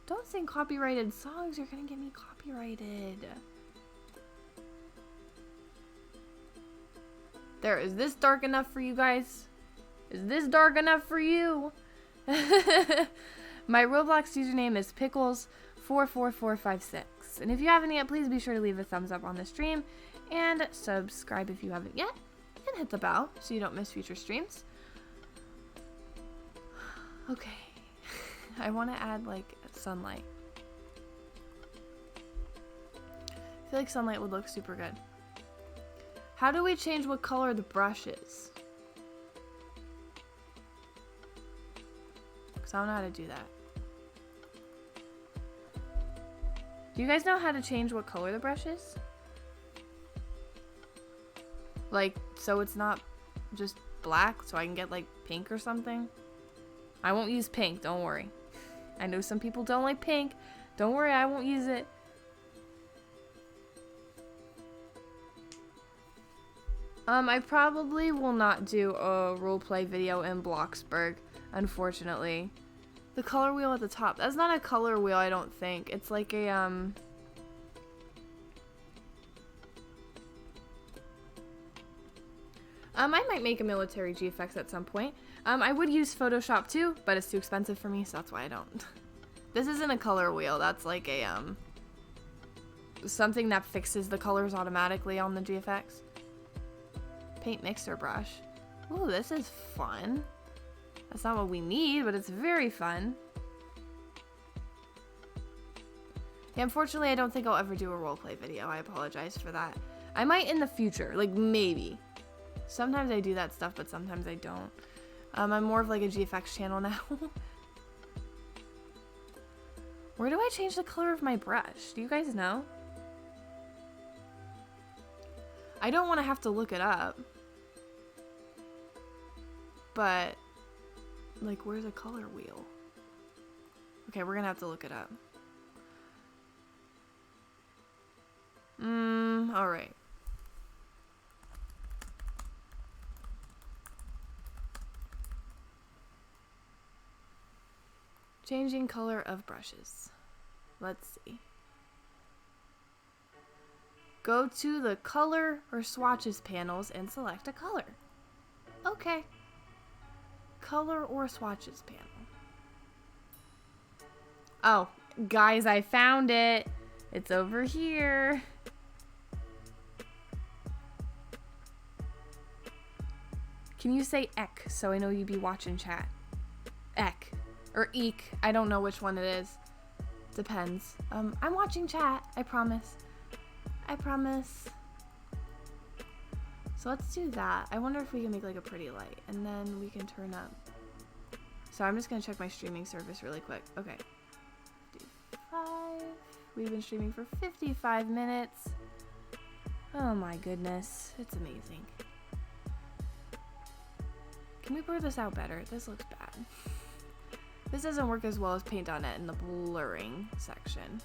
Don't sing copyrighted songs. You're gonna get me copyrighted. There, is this dark enough for you guys? Is this dark enough for you? My Roblox username is Pickles44456. And if you haven't yet, please be sure to leave a thumbs up on the stream. And subscribe if you haven't yet. And hit the bell so you don't miss future streams. Okay. I want to add, like, sunlight. I feel like sunlight would look super good. How do we change what color the brush is? Because I don't know how to do that. Do you guys know how to change what color the brush is? Like, so it's not just black, so I can get like pink or something? I won't use pink, don't worry. I know some people don't like pink. Don't worry, I won't use it. I probably will not do a roleplay video in Bloxburg, unfortunately. The color wheel at the top. That's not a color wheel, I don't think. It's like a, I might make a military GFX at some point. I would use Photoshop too, but it's too expensive for me, so that's why I don't. This isn't a color wheel. That's like a, something that fixes the colors automatically on the GFX. Paint mixer brush. Ooh, this is fun. That's not what we need, but it's very fun. Yeah, unfortunately, I don't think I'll ever do a roleplay video. I apologize for that. I might in the future, like maybe. Sometimes I do that stuff, but sometimes I don't. I'm more of like a GFX channel now. Where do I change the color of my brush? Do you guys know? I don't want to have to look it up. But, like, where's a color wheel? Okay, we're gonna have to look it up. Alright. Changing color of brushes. Let's see. Go to the color or swatches panels and select a color. Okay. Color or swatches panel. Oh, guys, I found it. It's over here. Can you say ek so I know you be watching chat? Ek. Or eek. I don't know which one it is. Depends. I'm watching chat. I promise. I promise. So let's do that. I wonder if we can make like a pretty light. And then we can turn up. So I'm just going to check my streaming service really quick. Okay. 55. We've been streaming for 55 minutes. Oh my goodness. It's amazing. Can we blur this out better? This looks bad. This doesn't work as well as Paint.net in the blurring section.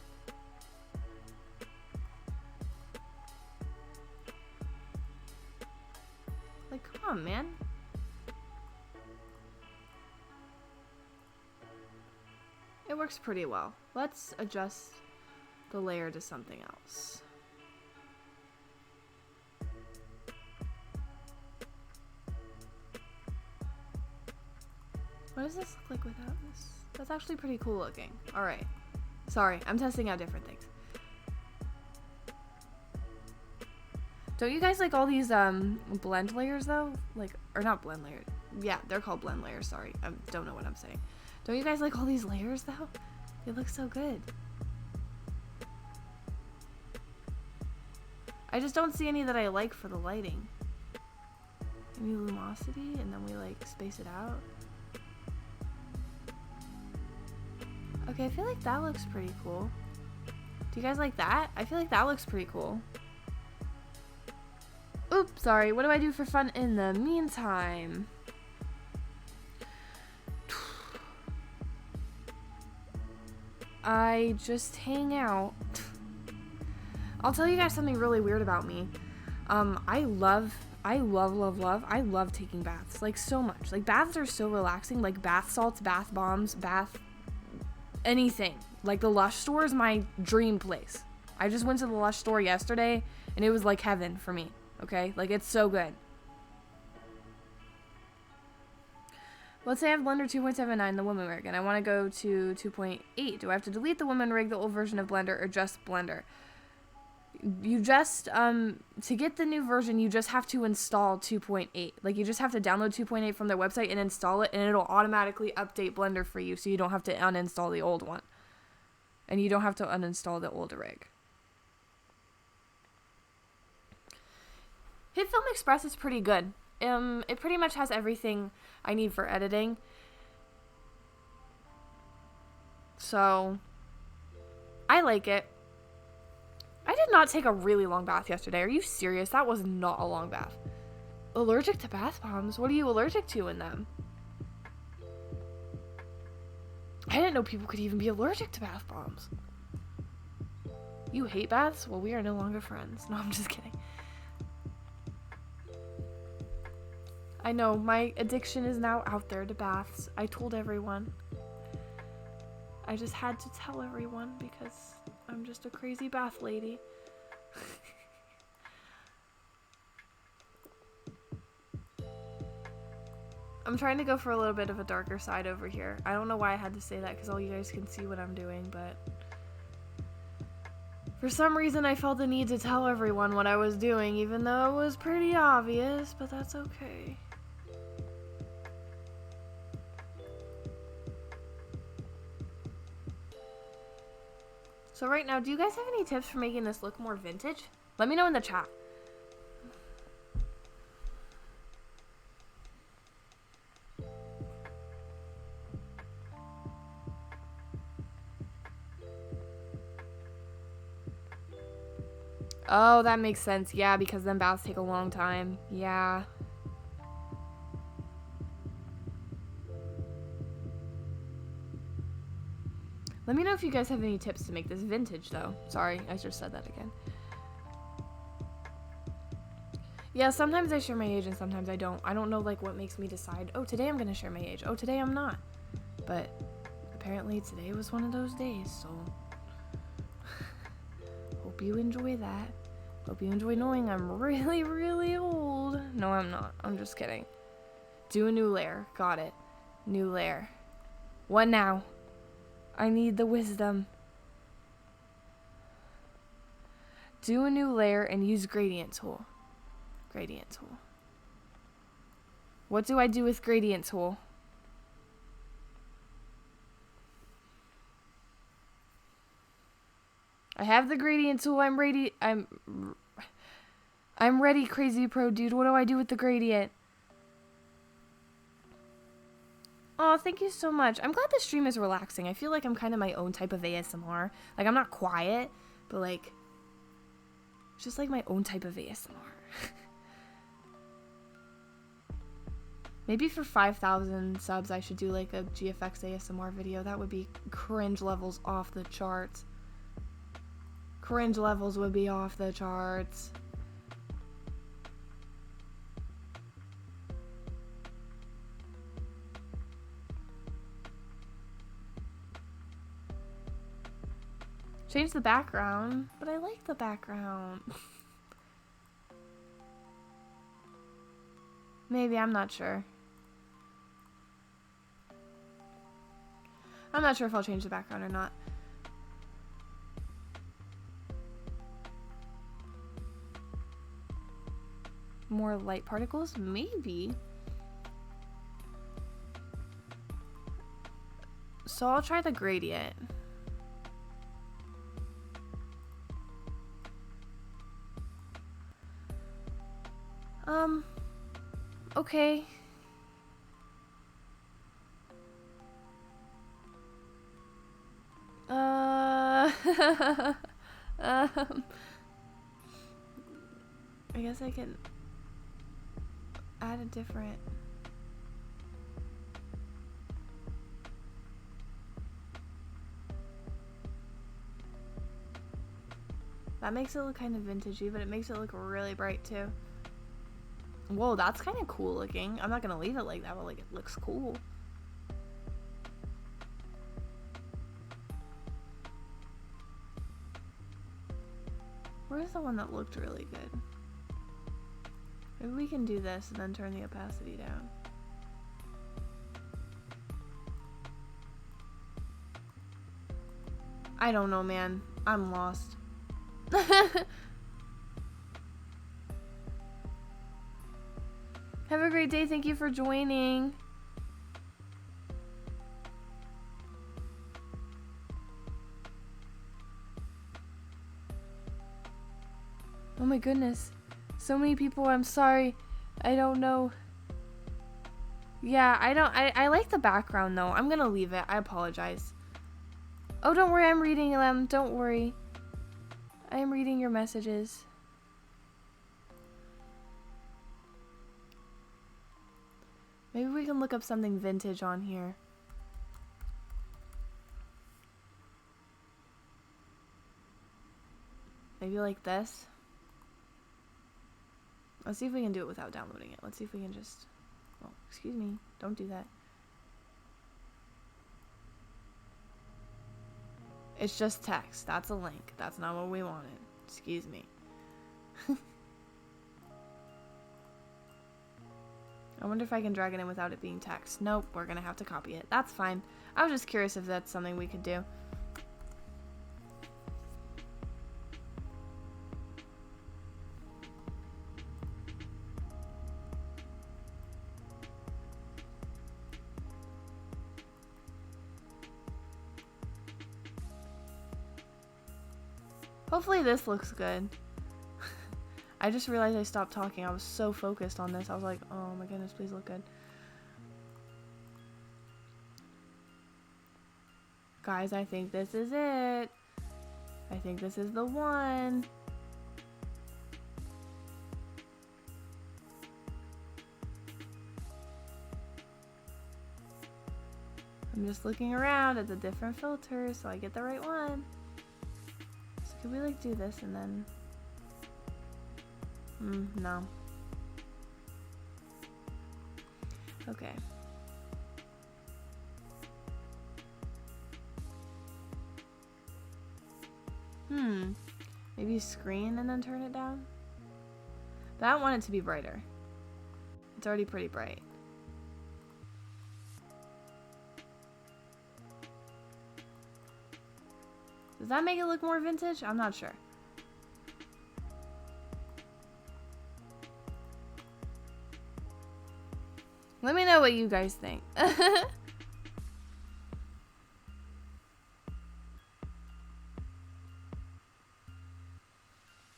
Like, come on, man. It works pretty well. Let's adjust the layer to something else. What does this look like without this? That's actually pretty cool looking. Alright. Sorry, I'm testing out different things. Don't you guys like all these blend layers though? Like, or not blend layers. Yeah, they're called blend layers, sorry. I don't know what I'm saying. Don't you guys like all these layers though? They look so good. I just don't see any that I like for the lighting. Maybe luminosity and then we like space it out. Okay, I feel like that looks pretty cool. Do you guys like that? I feel like that looks pretty cool. Oops, sorry. What do I do for fun in the meantime? I just hang out. I'll tell you guys something really weird about me. I love taking baths. Like, so much. Like, baths are so relaxing. Like, bath salts, bath bombs, anything. Like, the Lush store is my dream place. I just went to the Lush store yesterday, and it was like heaven for me. Okay? Like, it's so good. Let's say I have Blender 2.79, the woman rig, and I want to go to 2.8. Do I have to delete the woman rig, the old version of Blender, or just Blender? You just, to get the new version, you just have to install 2.8. Like, you just have to download 2.8 from their website and install it, and it'll automatically update Blender for you, so you don't have to uninstall the old one. And you don't have to uninstall the old rig. Hitfilm Express is pretty good. It pretty much has everything I need for editing. So, I like it. I did not take a really long bath yesterday. Are you serious? That was not a long bath. Allergic to bath bombs? What are you allergic to in them? I didn't know people could even be allergic to bath bombs. You hate baths? Well, we are no longer friends. No, I'm just kidding. I know, my addiction is now out there to baths. I told everyone. I just had to tell everyone because I'm just a crazy bath lady. I'm trying to go for a little bit of a darker side over here. I don't know why I had to say that because all you guys can see what I'm doing, but for some reason I felt the need to tell everyone what I was doing, even though it was pretty obvious, but that's okay. So right now, do you guys have any tips for making this look more vintage? Let me know in the chat. Oh, that makes sense. Yeah, because then baths take a long time. Yeah. Let me know if you guys have any tips to make this vintage, though. Sorry, I just said that again. Yeah, sometimes I share my age and sometimes I don't. I don't know, like, what makes me decide, oh, today I'm going to share my age. Oh, today I'm not. But apparently today was one of those days, so hope you enjoy that. Hope you enjoy knowing I'm really, really old. No, I'm not. I'm just kidding. Do a new layer. Got it. New layer. What now? I need the wisdom. Do a new layer and use gradient tool. Gradient tool. What do I do with gradient tool? I have the gradient tool. I'm ready. I'm ready, crazy pro dude. What do I do with the gradient? Oh, thank you so much. I'm glad this stream is relaxing. I feel like I'm kind of my own type of ASMR. Like, I'm not quiet, but, like, it's just, like, my own type of ASMR. Maybe for 5,000 subs, I should do, like, a GFX ASMR video. That would be cringe levels off the charts. Cringe levels would be off the charts. Change the background, but I like the background. Maybe, I'm not sure. I'm not sure if I'll change the background or not. More light particles? Maybe. So I'll try the gradient. Okay. I guess I can add a different. That makes it look kind of vintagey, but it makes it look really bright too. Whoa, that's kind of cool looking. I'm not gonna leave it like that, but like it looks cool. Where's the one that looked really good? Maybe we can do this and then turn the opacity down. I don't know, man. I'm lost. Have a great day. Thank you for joining. Oh my goodness. So many people, I'm sorry. I don't know. Yeah, I like the background though. I'm gonna leave it. I apologize. Oh, don't worry, I'm reading them. Don't worry. I am reading your messages. Maybe we can look up something vintage on here. Maybe like this. Let's see if we can do it without downloading it. Let's see if we can just... Oh, excuse me. Don't do that. It's just text. That's a link. That's not what we wanted. Excuse me. I wonder if I can drag it in without it being text. Nope, we're gonna have to copy it. That's fine. I was just curious if that's something we could do. Hopefully this looks good. I just realized I stopped talking. I was so focused on this. I was like, oh my goodness, please look good. Guys, I think this is it. I think this is the one. I'm just looking around at the different filters so I get the right one. So could we like do this and then... no. Okay. Maybe screen and then turn it down? But I don't want it to be brighter. It's already pretty bright. Does that make it look more vintage? I'm not sure. Let me know what you guys think.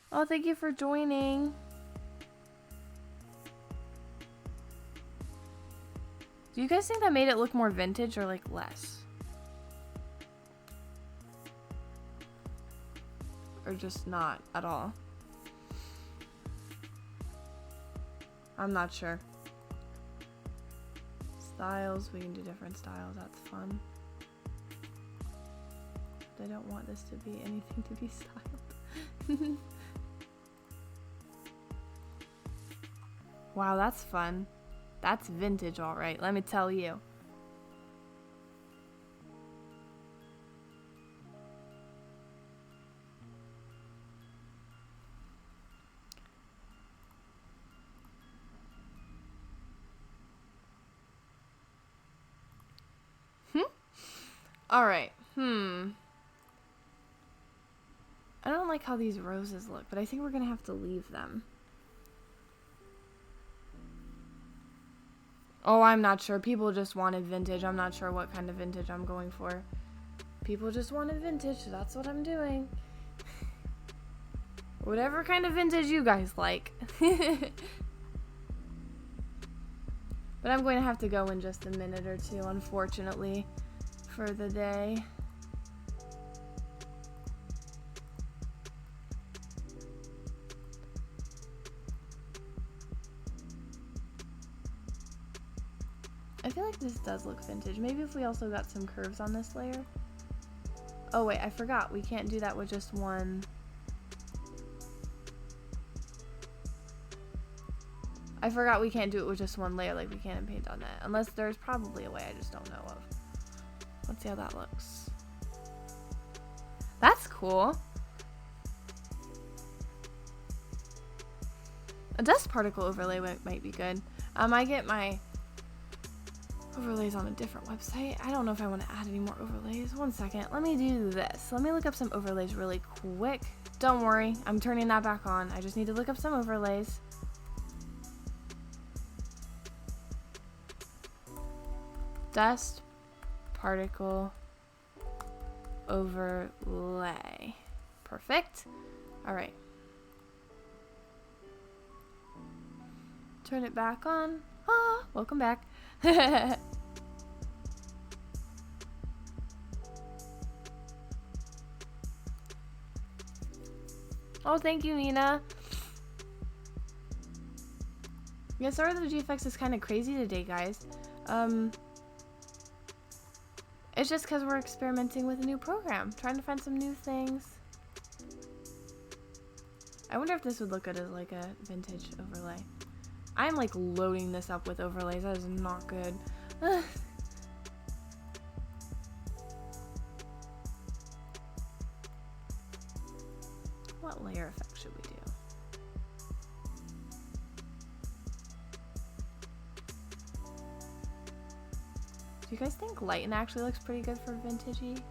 Oh, thank you for joining. Do you guys think that made it look more vintage or like less? Or just not at all? I'm not sure. Styles, we can do different styles, that's fun. I don't want this to be anything to be styled. Wow, that's fun. That's vintage, alright, let me tell you. Alright, I don't like how these roses look, but I think we're gonna have to leave them. Oh, I'm not sure. People just wanted vintage. I'm not sure what kind of vintage I'm going for. People just wanted vintage, so that's what I'm doing. Whatever kind of vintage you guys like. But I'm going to have to go in just a minute or two, unfortunately, for the day. I feel like this does look vintage. Maybe if we also got some curves on this layer. Oh wait, I forgot. We can't do that with just one. I forgot we can't do it with just one layer like we can in Paint.net. Unless there's probably a way I just don't know of. Let's see how that looks. That's cool. A dust particle overlay might be good. I get my overlays on a different website. I don't know if I want to add any more overlays. One second. Let me do this. Let me look up some overlays really quick. Don't worry. I'm turning that back on. I just need to look up some overlays. Dust particle overlay. Perfect. All right. Turn it back on. Ah, welcome back. Oh, thank you, Nina. Yeah, sorry that the GFX is kind of crazy today, guys. It's just because we're experimenting with a new program, trying to find some new things. I wonder if this would look good as like a vintage overlay. I'm like loading this up with overlays. That is not good. What layer effect should we do? Do you guys think lighten actually looks pretty good for vintagey? Do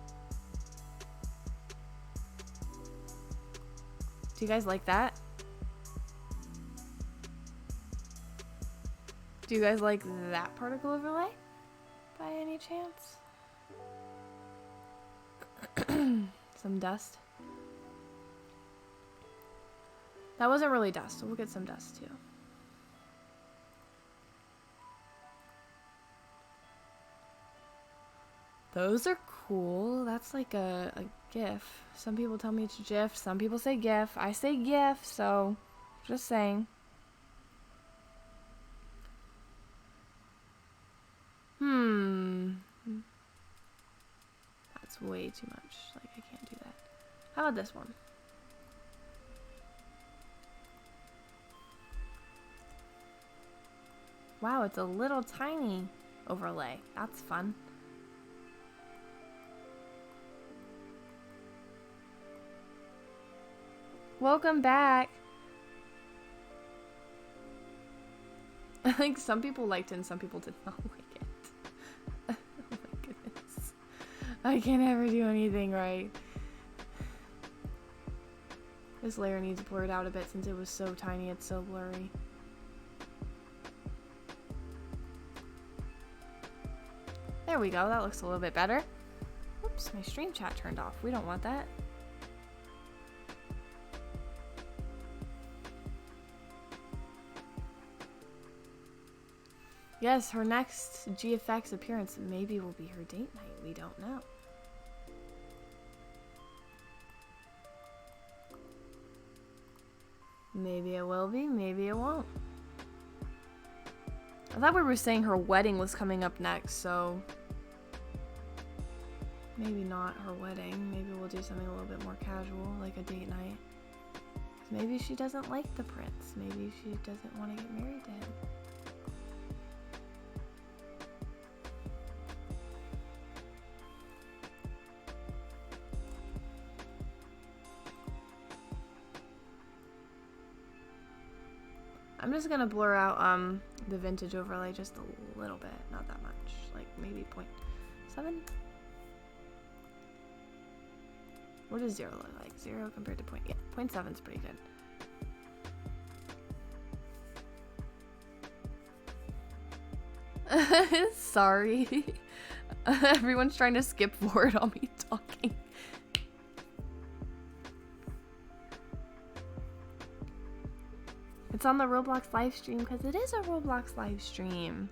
you guys like that? Do you guys like that particle overlay by any chance? Some dust. That wasn't really dust, so we'll get some dust too. Those are cool. That's like a GIF. Some people tell me it's GIF. Some people say GIF. I say GIF, so just saying. That's way too much. Like, I can't do that. How about this one? Wow, it's a little tiny overlay. That's fun. Welcome back. I think some people liked it and some people did not like it. Oh my goodness. I can't ever do anything right. This layer needs blurred out a bit since it was so tiny, it's so blurry. There we go, that looks a little bit better. Oops, my stream chat turned off. We don't want that. Yes, her next GFX appearance maybe will be her date night. We don't know. Maybe it will be, maybe it won't. I thought we were saying her wedding was coming up next, so maybe not her wedding. Maybe we'll do something a little bit more casual, like a date night. Maybe she doesn't like the prince. Maybe she doesn't want to get married to him. I'm just gonna blur out the vintage overlay just a little bit, not that much, like maybe 0.7. What does 0 look like? 0 compared to 0.7 is pretty good. Sorry. Everyone's trying to skip forward on me talking. It's on the Roblox live stream because it is a Roblox live stream.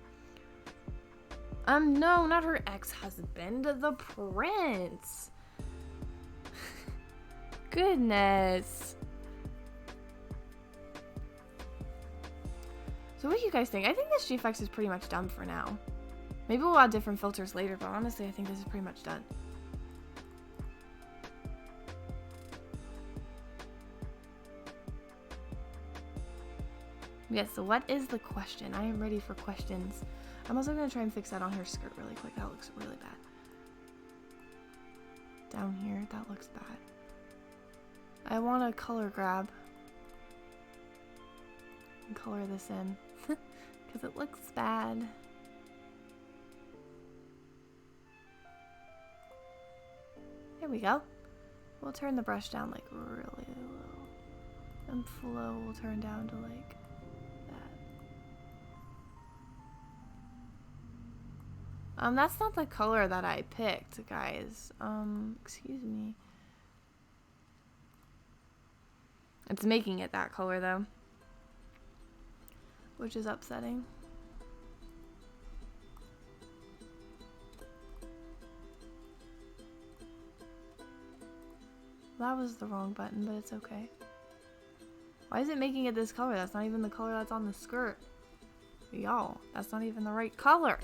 No, not her ex-husband, the prince. Goodness. So what do you guys think? I think this GFX is pretty much done for now. Maybe we'll add different filters later, but honestly, I think this is pretty much done. Yes, so what is the question? I am ready for questions. I'm also going to try and fix that on her skirt really quick. That looks really bad. Down here, that looks bad. I want a color grab. And color this in. Because it looks bad. There we go. We'll turn the brush down like really low. And flow will turn down to like that. That's not the color that I picked, guys. Excuse me. It's making it that color though. which is upsetting. That was the wrong button, but it's okay. Why is it making it this color? That's not even the color that's on the skirt. Y'all, that's not even the right color.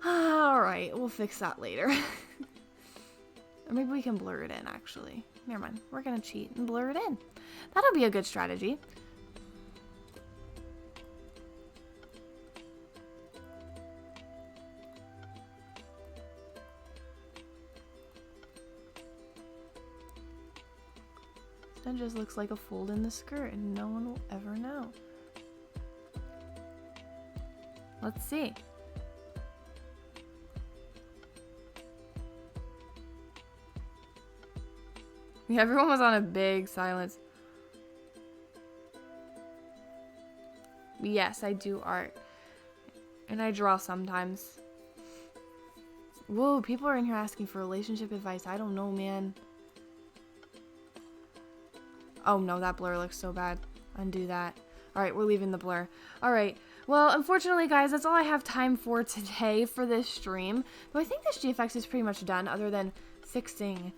Alright, we'll fix that later. Or maybe we can blur it in, actually. Never mind. We're gonna cheat and blur it in. That'll be a good strategy. That just looks like a fold in the skirt and no one will ever know. Let's see. Yeah, everyone was on a big silence. Yes, I do art. And I draw sometimes. Whoa, people are in here asking for relationship advice. I don't know, man. Oh no, that blur looks so bad. Undo that. Alright, we're leaving the blur. Alright, well, unfortunately, guys, that's all I have time for today for this stream. But I think this GFX is pretty much done, other than fixing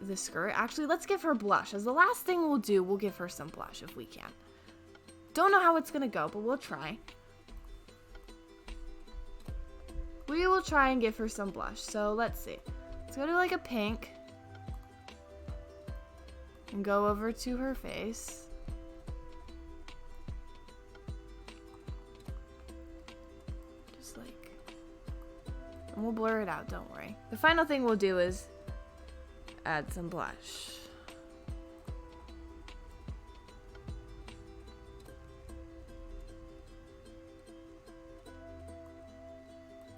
the skirt. Actually, let's give her blush. As the last thing we'll do, we'll give her some blush if we can. Don't know how it's gonna go, but we'll try. We will try and give her some blush. So let's see. Let's go to like a pink. And go over to her face. Just like... And we'll blur it out, don't worry. The final thing we'll do is add some blush.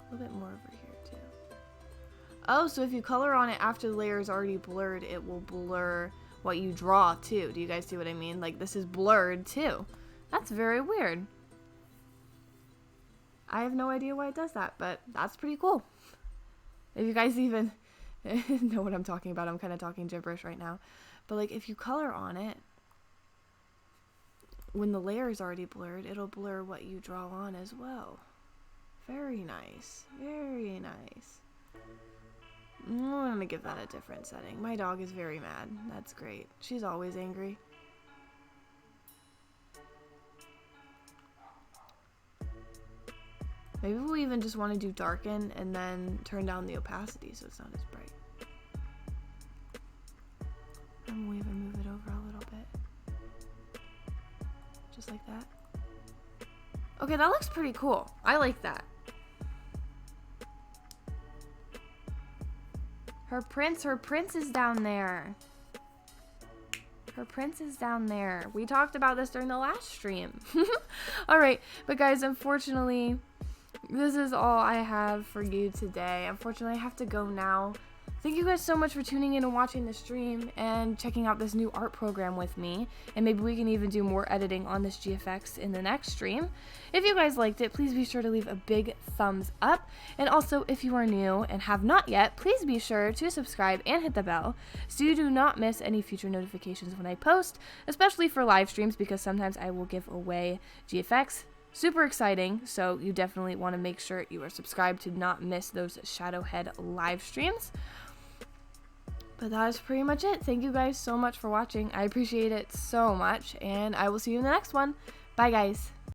A little bit more over here too. Oh, so if you color on it after the layer is already blurred, it will blur what you draw too. Do you guys see what I mean? Like, this is blurred too. That's very weird. I have no idea why it does that, but that's pretty cool. If you guys even know what I'm talking about, I'm kind of talking gibberish right now. But like, if you color on it, when the layer is already blurred, it'll blur what you draw on as well. Very nice. Very nice. I'm gonna give that a different setting. My dog is very mad. That's great. She's always angry. Maybe we even just want to do darken and then turn down the opacity so it's not as bright. And we'll even move it over a little bit. Just like that. Okay, that looks pretty cool. I like that. Her prince is down there. Her prince is down there. We talked about this during the last stream. Alright, but guys, unfortunately, this is all I have for you today. Unfortunately, I have to go now. Thank you guys so much for tuning in and watching the stream and checking out this new art program with me. And maybe we can even do more editing on this GFX in the next stream. If you guys liked it, please be sure to leave a big thumbs up. And also, if you are new and have not yet, please be sure to subscribe and hit the bell so you do not miss any future notifications when I post, especially for live streams, because sometimes I will give away GFX. Super exciting, so you definitely want to make sure you are subscribed to not miss those Shadowhead live streams. But that is pretty much it. Thank you guys so much for watching. I appreciate it so much, and I will see you in the next one. Bye, guys.